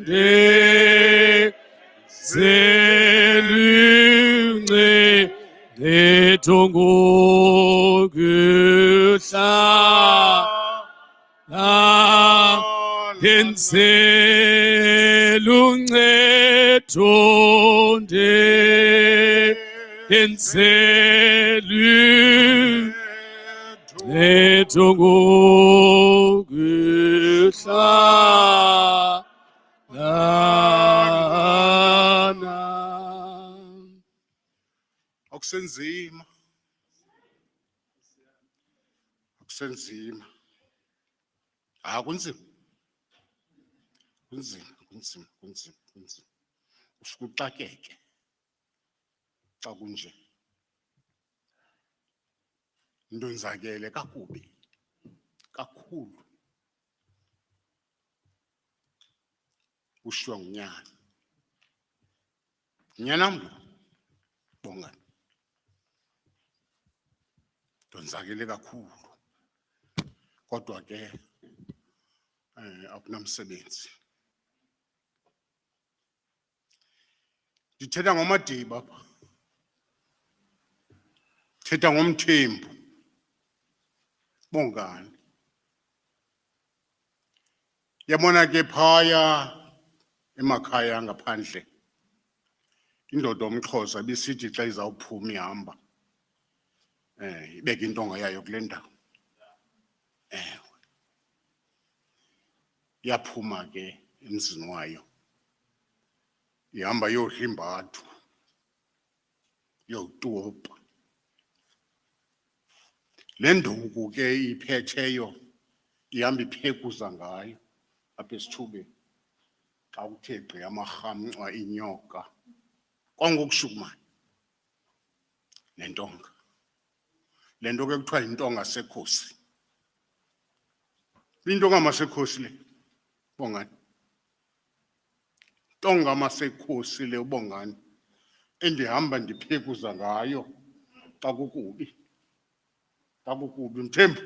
denzela uncedo ngokuhlala denzela uncedo denzela Akusenzima. Akusenzima. Kunzima. Kunzima. Usuke uxakeke xa kunje. Into nzakele kakubi. Kakhulu. Ushiywa ngunyana. Nyana mntu. Bongani. Ndonzakele kakhulu. Kodwa ke akunamsebenzi. Ndithetha ngoMadiba apha. Thetha ngomthembu. Bongani. Yabona ke phaya emakhaya ngaphandle. Indoda omXhosa bisithi xa izawuphuma ihamba. Ibeka intonga yayo kule ndawo. Yaphuma ke emzini wayo. Ihamba yodla imbathu. Yotupa. Le nduku ke iphetheyo ihamba iphekuza ngayo apha esithubeni. Xa uthe gqi amarhamncwa inyoka. Kwangokushukumayo. Le ntonga. Le nto ke kuthiwa yintonga sekhosi. Intonga masekhosi le. Bongani. Intonga masekhosi le ubongani. Endihamba ndiphekuza ngayo xa kukubi. Xa kukubi Mthembu.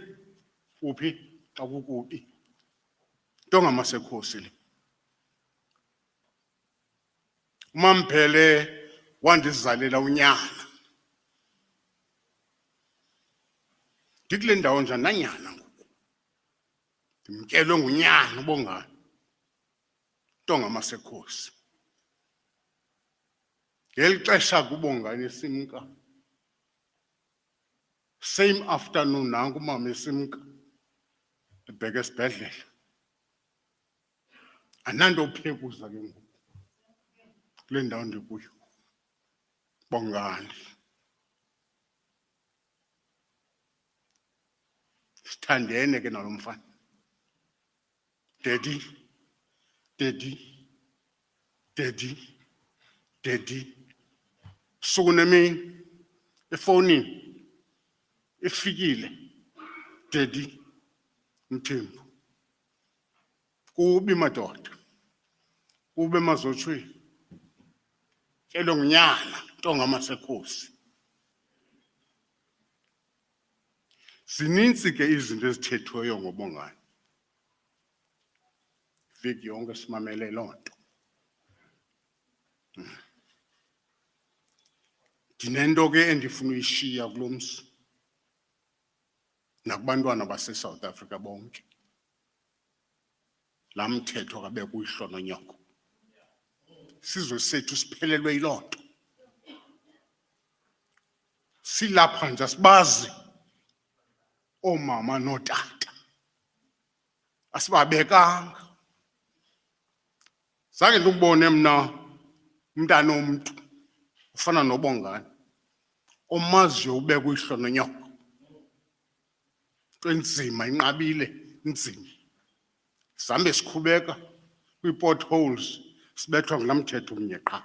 Uphi xa kukubi. Intonga masekhosi le. Umamphele wandizalela unyana. Ndikule ndawo njani nanyana ngoku. Ndimkelwe ngunyana ubongani. Intonga masekhosi. Ngeli xesha kubongani esimka. Same afternoon nanku umama esimka. Ebheka esibhedlela. Ananto uphekuza ke ngoku. Kule ndawo ndikuyo. Bongani. Sithandene ke nalo mfana. Daddy. Suku nemini efonini efikile. Daddy Mthembu. Kubi madoda. Kube mazotshweni. Kelwe ngunyana intonga masekhosi. Zininzi ke izinto ezithethweyo ngobongani. Viki yonke simamele loo nto. Ndinento ke endifuna uyishiya kulo mzi. Nakubantwana base-South Africa bonke. Laa mthetho kabekho uyihlononyoko. Sizwe sethu siphelelwe yiloo nto. silapha nje asibazi oomama nootata. Asibabekanga. Zange ndikubone mna umntana womntu ufana noBongani omaziyo ubekwa ihlononyoko. Into enzima inqabile inzima. Sihambe sikhubeka kwii-potholes sibethwa ngulaa mthetho umnye qha.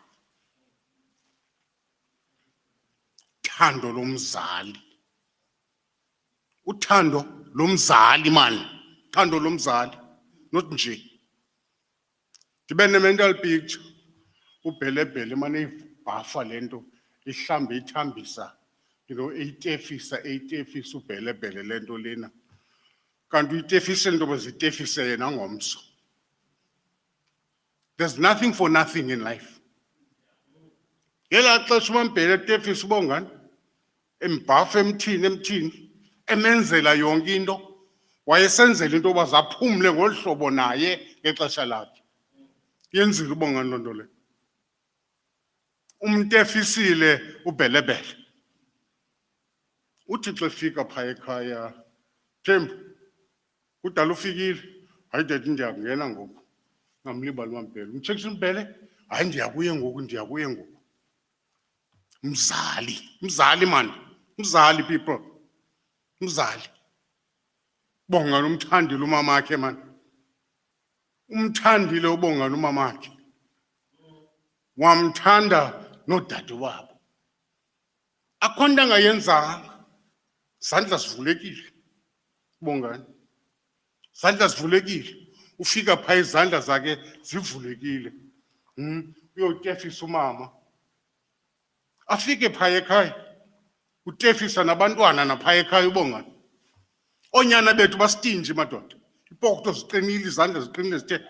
Uthando lomzali. Uthando lomzali man. Uthando lomzali. Not nje. Ndibe ne-mental picture. Ubhelebhele mane ibhafa lento ihlambe ithambisa. You know, eyitefisa ubhelebhele lento lena. Kanti uyitefise into bezitefise yena ngomso. There's nothing for nothing in life. Yela xesha umambhele etefisa uBongani embhafa emthini emenzela yonke into wayesenzela into yoba zaphumle ngolu hlobo naye ngexesha lakhe. Yenzile uBongani loo nto le. Umtefisile ubhelebhele. Uthi xa efika phaa ekhaya, Thembu, kudala ufikile. Hayi dade ndiyakungena ngoku. Ngamlibali uMambhele. Umtshekisha uMbhele? Hayi ndiyakuye ngoku. Mzali man. Mzali people. Mzali. Bongani umthandile umamakhe man. Umthandile uBongani umamakhe. Wamthanda nodade wabo. Akho nto angayenzanga. Zandla zivulekile. Bongani. Zandla zivulekile. Ufika phaa izandla zakhe zivulekile. Uyotefisa umama. Afike phaa ekhaya. Utefisa nabantwana naphaa ekhaya uBongani. Oonyana bethu bastinji madoda. Ipokotho ziqinile, izandla ziqinile zithe.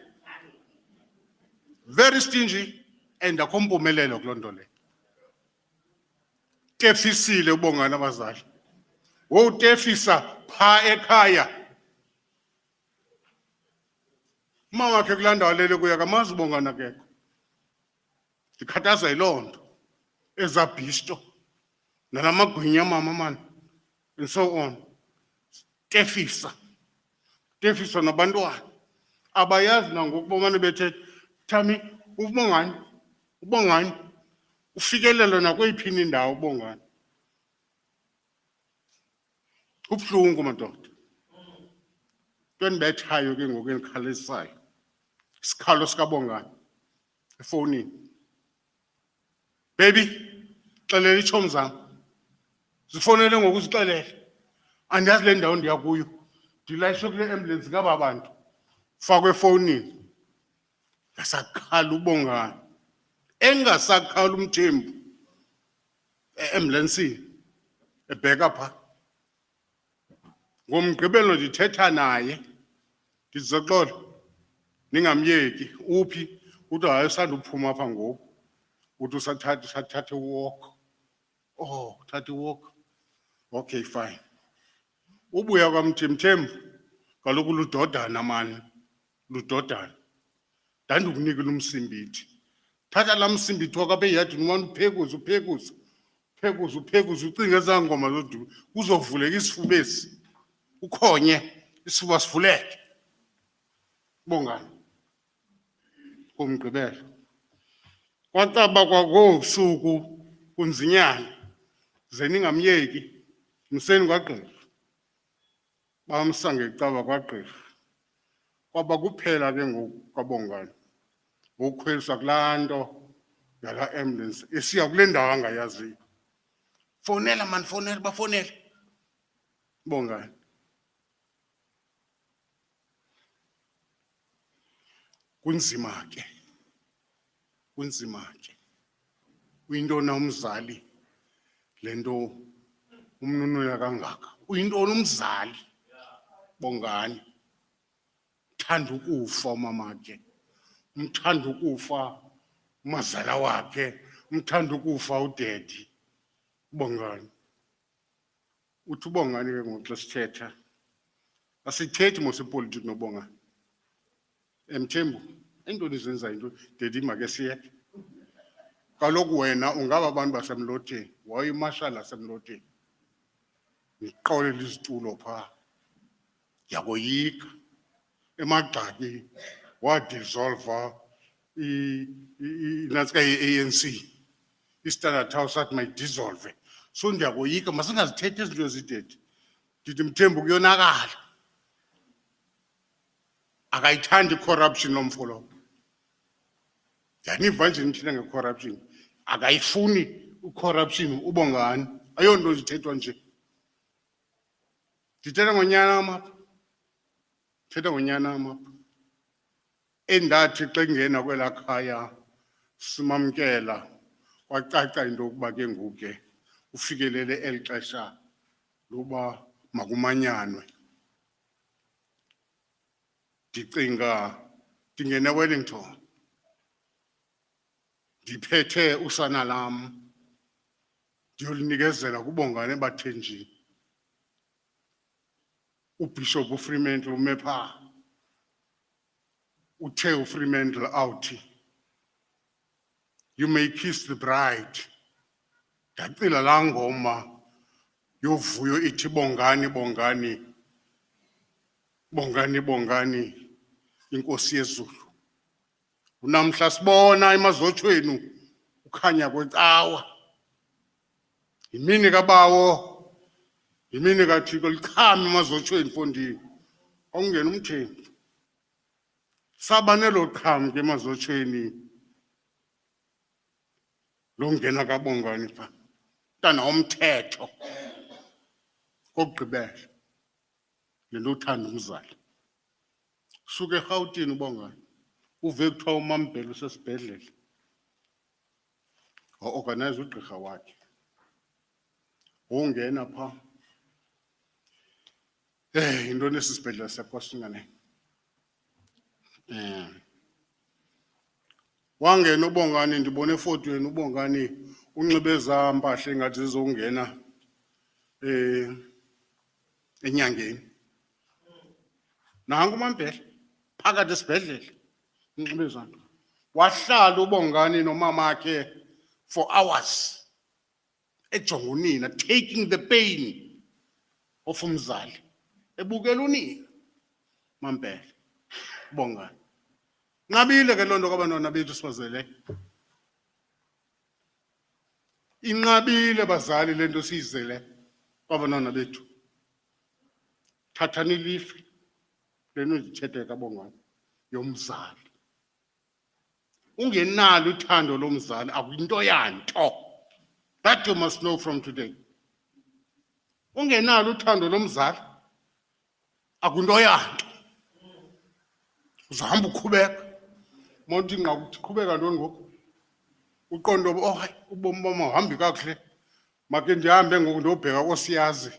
Very stingy and akho mpumelelo kuloo nto leyo. Tefisile uBongani abazali. Wotefisa phaa ekhaya. Mama wakhe kulaa ndawo lele kuya kamazi uBongani akekho. Ndikhathaza yiloo nto. Ezabhisto. Nalamagwinya mama man. And so on. Tefisa. Tefisa nabantwana. Abayazi nangoku bomane bethe, Thami, uBongani. Ufikelela nakweyiphi indawo uBongani. Kubuhlungu madoda. Into endibethayo ke ngoku endikhalisayo. Isikhalo sikaBongani efowunini. Baby, xelela itshomi zam. Zifonele ngoku zixelele. Andiyazi le ndawo ndiya kuyo. Ndilayishwe kule ambulance ngaba bantu. Fakwe efowunini. Ngasakhala uBongani. Engasakhala umthembu. Ambulanceni. Ebheka phaa. Ngomgqibelo ndithetha naye. Ndizoxola. Ningamyeki. Uphi? Uthi hayi usanda uphuma apha ngoku. Uthi usathatha walk. Oh, uthatha walk. Okay, fine. Ubuya kwamthembu. Kaloku ludodana man. Ludodana. Ndandikunikela umsimbithi. Thatha laa msimbithi wakho apha eyadini umane uphekuza. Ucinge ezaa ngoma zodumo. Kuzovuleka isifuba esi. Ukhonye. Isifuba sivuleke. Bongani. Ngomgqibelo. Kwacaba kwakobusuku kunzinyana. Ze ningamyeki. Mseni kwaGqeberha. Bamsa ngecaba kwaGqeberha. Kwaba kuphela ke ngoku kaBongani. Ngokukhweliswa kulaa nto yalaa ambulance. Esiya kule ndawo angayaziyo. Fonela man, bafonele. Bongani. Kunzima ke. Uyintoni umzali lento umnunula kangaka. Uyintoni umzali. Bongani. Uthanda ukufa umamakhe. Umthanda ukufa umazala wakhe. Umthanda ukufa udedi. Bongani. Uthi uBongani ke ngoku xa sithetha. Asithethi mos ipolitiki noBongani. Mthembu, entoni zenza into dedi make siyeke. Kaloku wena ungaba abantu basemlotsheni, wayimarshal asemlotsheni. Niqolela izitulo phaa. Yakoyika. Emagxaki wadissolve nantsika i-ANC. I-Standard House athi mayidissolve. So ndiyakoyika masingazithethi izinto ezidedi. Ndithi Mthembu kuyonakala. Akayithandi corruption lo mfo lo. Ndiyaniva nje nithile nge-corruption. Akayifuni u-corruption uBongani. Ayonto zithethwa nje. Ndithetha ngonyana amapha. Thetha ngonyana amapha. Endathi xa ngena kwelaa khaya simamkela kwacaca into yokuba ke ngoku ufikelele eli xesha loba makumanyanwe. Ndicinga ndingene Wellington. Ndiphethe usana lam. Ndiyolinikezela kuBongani ebathenjini. uBishop uFremantle ume phaa. Uthe uFremantle awuthi, you may kiss the bride. Ndacila laa ngoma yovuyo ithi Bongani, Bongani, Bongani, Bongani, inkosi yezulu. Unamhla sibona emazotshweni ukhanya kwecawa. Yimini kabawo, yimini kaThixo likhame emazotshweni mfondini. Awungena umthembu. Saba nelo qhamu ke emazotshweni. Longena kaBongani phaa. Mntana womthetho. Gqeberha. Le nto uthanda umzali. Suke eRhawutini uBongani. Uve kuthiwa uMaMbhele usesibhedlele. Wa-organize ugqirha wakhe. Wongena phaa. Yintoni esi sibhedlele seKosingane? Wangena uBongani ndibone efotweni uBongani unxibe ezaa mpahla engathi zizongena enyangeni. Nangu uMaMbhele phakathi esibhedlele unxibe ezaa nto. Wahlala uBongani nomamakhe for hours ejonga unina, taking the pain of umzali. Ebukela unina uMaMbhele uBongani. Nqabile ke loo nto kwabantwana bethu sibazele. Inqabile bazali le nto siyizele kwabantwana bethu. Thathani ilifi le nto ndithethe kaBongani yomzali. Ungenalo uthando lomzali akuyinto yanto. That you must know from today. Ungenalo uthando lomzali akuyinto yanto. Uzahamba uqhubeka. Monti nqa uqhubeka ntoni ngoku? Uqondo ubomi bam awuhambi kakuhle. Make ndihambe ngoku ndiyobheka kosiyazi.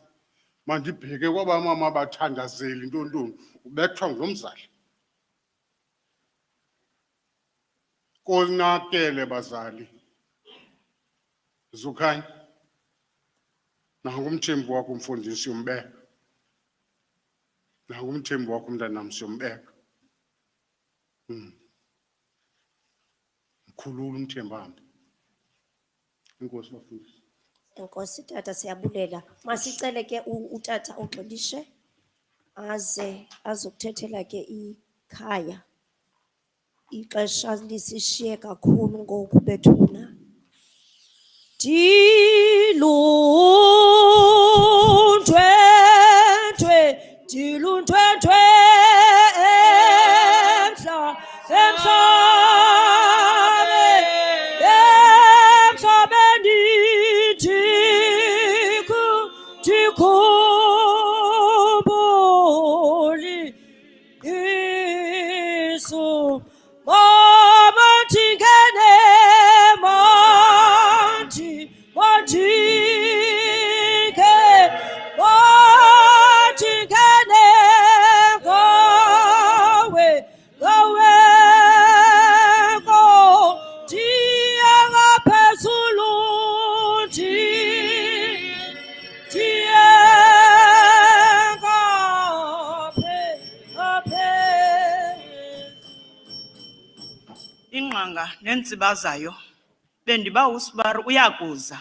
Mandibheke kwabamama abathandazeli ntontoni. Ubethwa ngulo mzali. Konakele bazali. Zukhanya. Nangu umthembu wakho umfundisi umbeka. Nangu umthembu wakho umntanam siyombeka. Mkhulula umthembambi. Inkosi bafundisi. Enkosi tata siyabulela. Masicele ke utata uGxelishe aze azokuthethela ke ikhaya. Ixesha lisishiye kakhulu ngoku bethuna. Dilundwe Inqanga nentsibazayo bendiba usibari uyakuza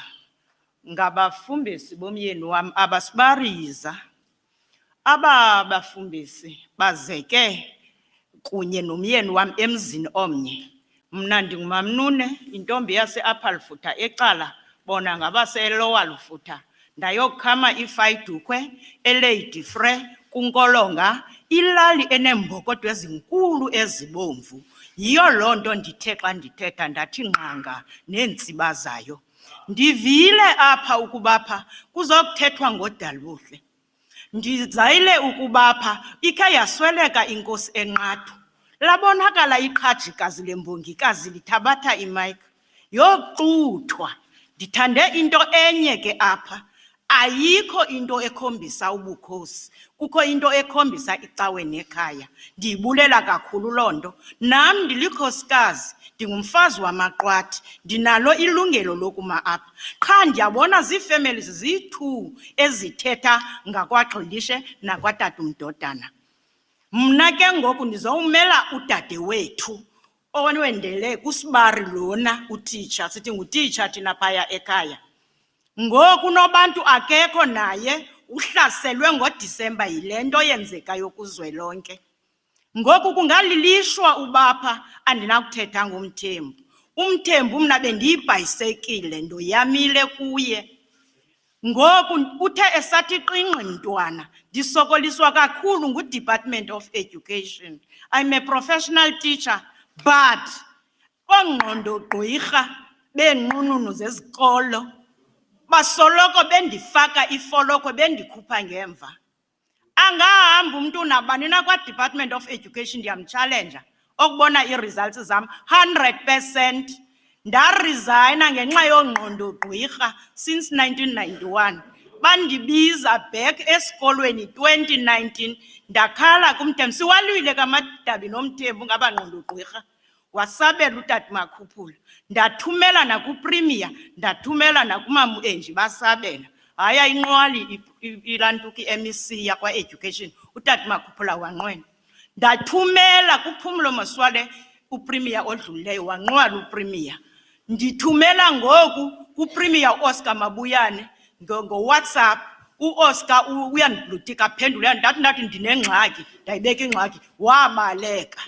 ngabafumbisi bomyeni wam abasibariza. Aba bafumbisi bazeke kunye nomyeni wam emzini omnye. Mna ndingumamnune, intombi yase-Apalfutha ecala, bona ngabase-Lower Lufutha. Ndayokhama ifayidukwe eLady Frey kunkolonga, ilali eneembokodo ezinkulu ezibomvu. Yiyo loo nto ndithe xa ndithetha ndathi nqanga neentsiba zayo. Ndivile apha ukubapha kuzokuthethwa ngoDaluhle. Ndizayile ukubapha ikhe yasweleka inkosi enqathu. Labonakala iqhajikazi lembongikazi lithabatha imayikhi. Yoxuthwa. Ndithande into enye ke apha. Ayikho into ekhombisa ubukhosi. Kukho into ekhombisa icawe nekhaya. Ndiyibulela kakhulu loo nto. Nam ndilikhosikazi, ndingumfazi wamaqwathi, ndinalo ilungelo lokuma apha. Qha ndiyabona ziifamilies ziyi-2 ezithetha ngakwaGxilishe nakwatatumdodana. Mna ke ngoku ndizowumela udade wethu owendele kusibari lona utitsha, sithi ngutitsha thina phaya ekhaya. Ngoku nobantu akekho naye uhlaselwe ngoDisemba yile nto yenzekayo kuzwelonke. Ngoku kungalilishwa ubapha andinakuthetha ngomthembu. Umthembu mna bendiyibhayisekile ndoyamile kuye. Ngoku uthe esathi qingqi mntwana, ndisokoliswa kakhulu nguDepartment of Education. I'm a professional teacher, but oongqondo gqwirha beenqununu zezikolo basoloko bendifaka ifoloko bendikhupha ngemva. Angahamba umntu nabani na kwa-Department of Education ndiyamchallenge okubona ii-results zam 100%. Ndarizayina ngenxa yongqondo gqwirha since 1991. Bandibiza back esikolweni 2019. Ndakhala kumthembu. Siwalwile kaMadabi nomthembu ngabangqondo gqwirha. Wasabela utata Makhuphula. Ndathumela nakuPremier, ndathumela nakuMamu Enji basabela. Haya inqwali ilantuki MEC yakwa Education. Utata Makhuphula wanqwena. Ndathumela kuPhumulo Moswale uPremier odlulileyo wanqwala uPremier. Ndithumela ngoku kuPremier Oscar Mabuyane ngo-WhatsApp. UOscar uyandiblutika aphendula ndathi ndinengxaki, ndayibeka ingxaki, wabaleka.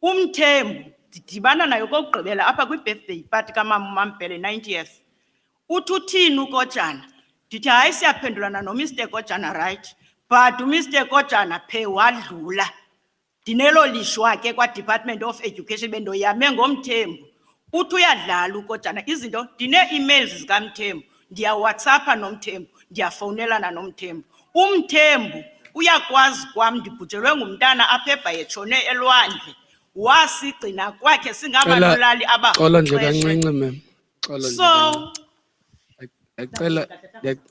Umthembu ndidibana nayo kokugqibela apha kwi-birthday party kamama uMampele 90th. Uthi uthini uKojana? Ndithi hayi siyaphendulana noMr Kojana right, but uMr Kojana phe wadlula. Ndinelo lishwa ke kwa-Department of Education bendoyame ngomthembu. Uthi uyadlala uKojana izinto, ndine-emails zikaMthembu, ndiyawhatsappa nomthembu, ndiyafowunelana nomthembu. Umthembu uyakwazi kwam ndibhujelwe ngumntana apha eBhayetshone elwandle. Wasigcina kwakhe singabalolali Xola nje kancinci mem. Xola nje. So Ndiyacela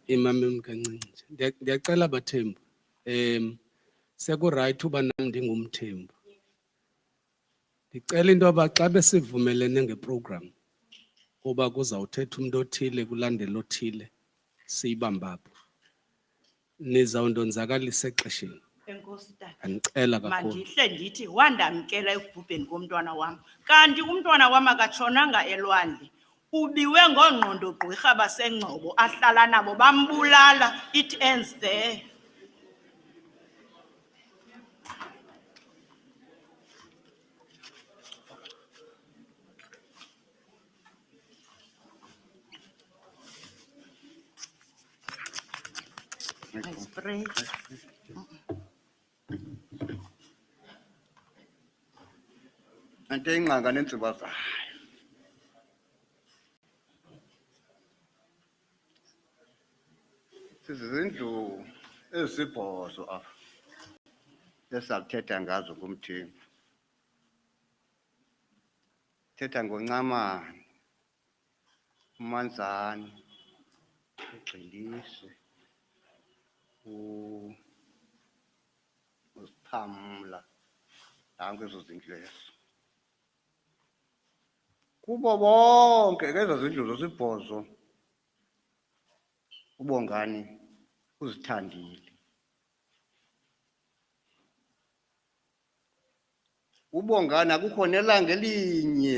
imamem kancinci. Ndiyacela Bathembu. Sekurayithi uba nam ndingumthembu. Ndicela into yoba xa besivumelene ngeprogram uba kuzawuthetha umntu othile kulandela othile siyibambe apho. Nizawundonzakalisa exesheni. enkosi tata. Andicela kakhulu. Mandihle ndithi wandamkela ekubhubheni komntwana wam. Kanti umntwana wam akatshonanga elwandle. Ubiwe ngongqondo gqwirha baseNgcobo ahlala nabo bambulala. It ends there. I spray. Ante ingqanga nentsiba zayo. Sizizindlu ezisibhozo apha esakuthetha ngazo kumthembu. Thetha ngoNcamane, uManzane, uGxilishe, uSiphamla, nanku ezo zindlu ezo. Kubo bonke ezo zindlu zosibhozo uBongani uzithandile. uBongani akukho nelanga elinye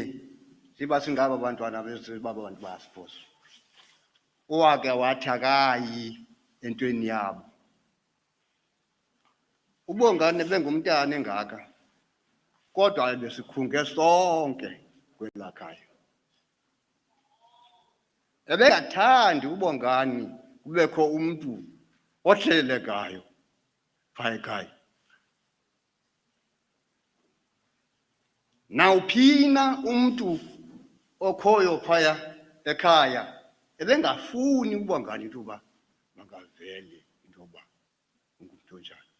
siba singaba abantwana bese baba abantu basiphosa owake wathi akayi entweni yabo uBongani bengumntana engaka kodwa besikhunge sonke kwelakhaya ebengathandi uBongani kubekho umuntu ohlelekayo phaya ekhaya nawuphina umuntu okhoyo phaya ekhaya ebengafuni uBongani intoba makavele intoba ungumuntu onjani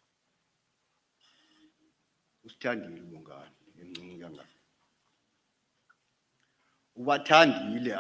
usithandile uBongani emncinci kangaka ubathandile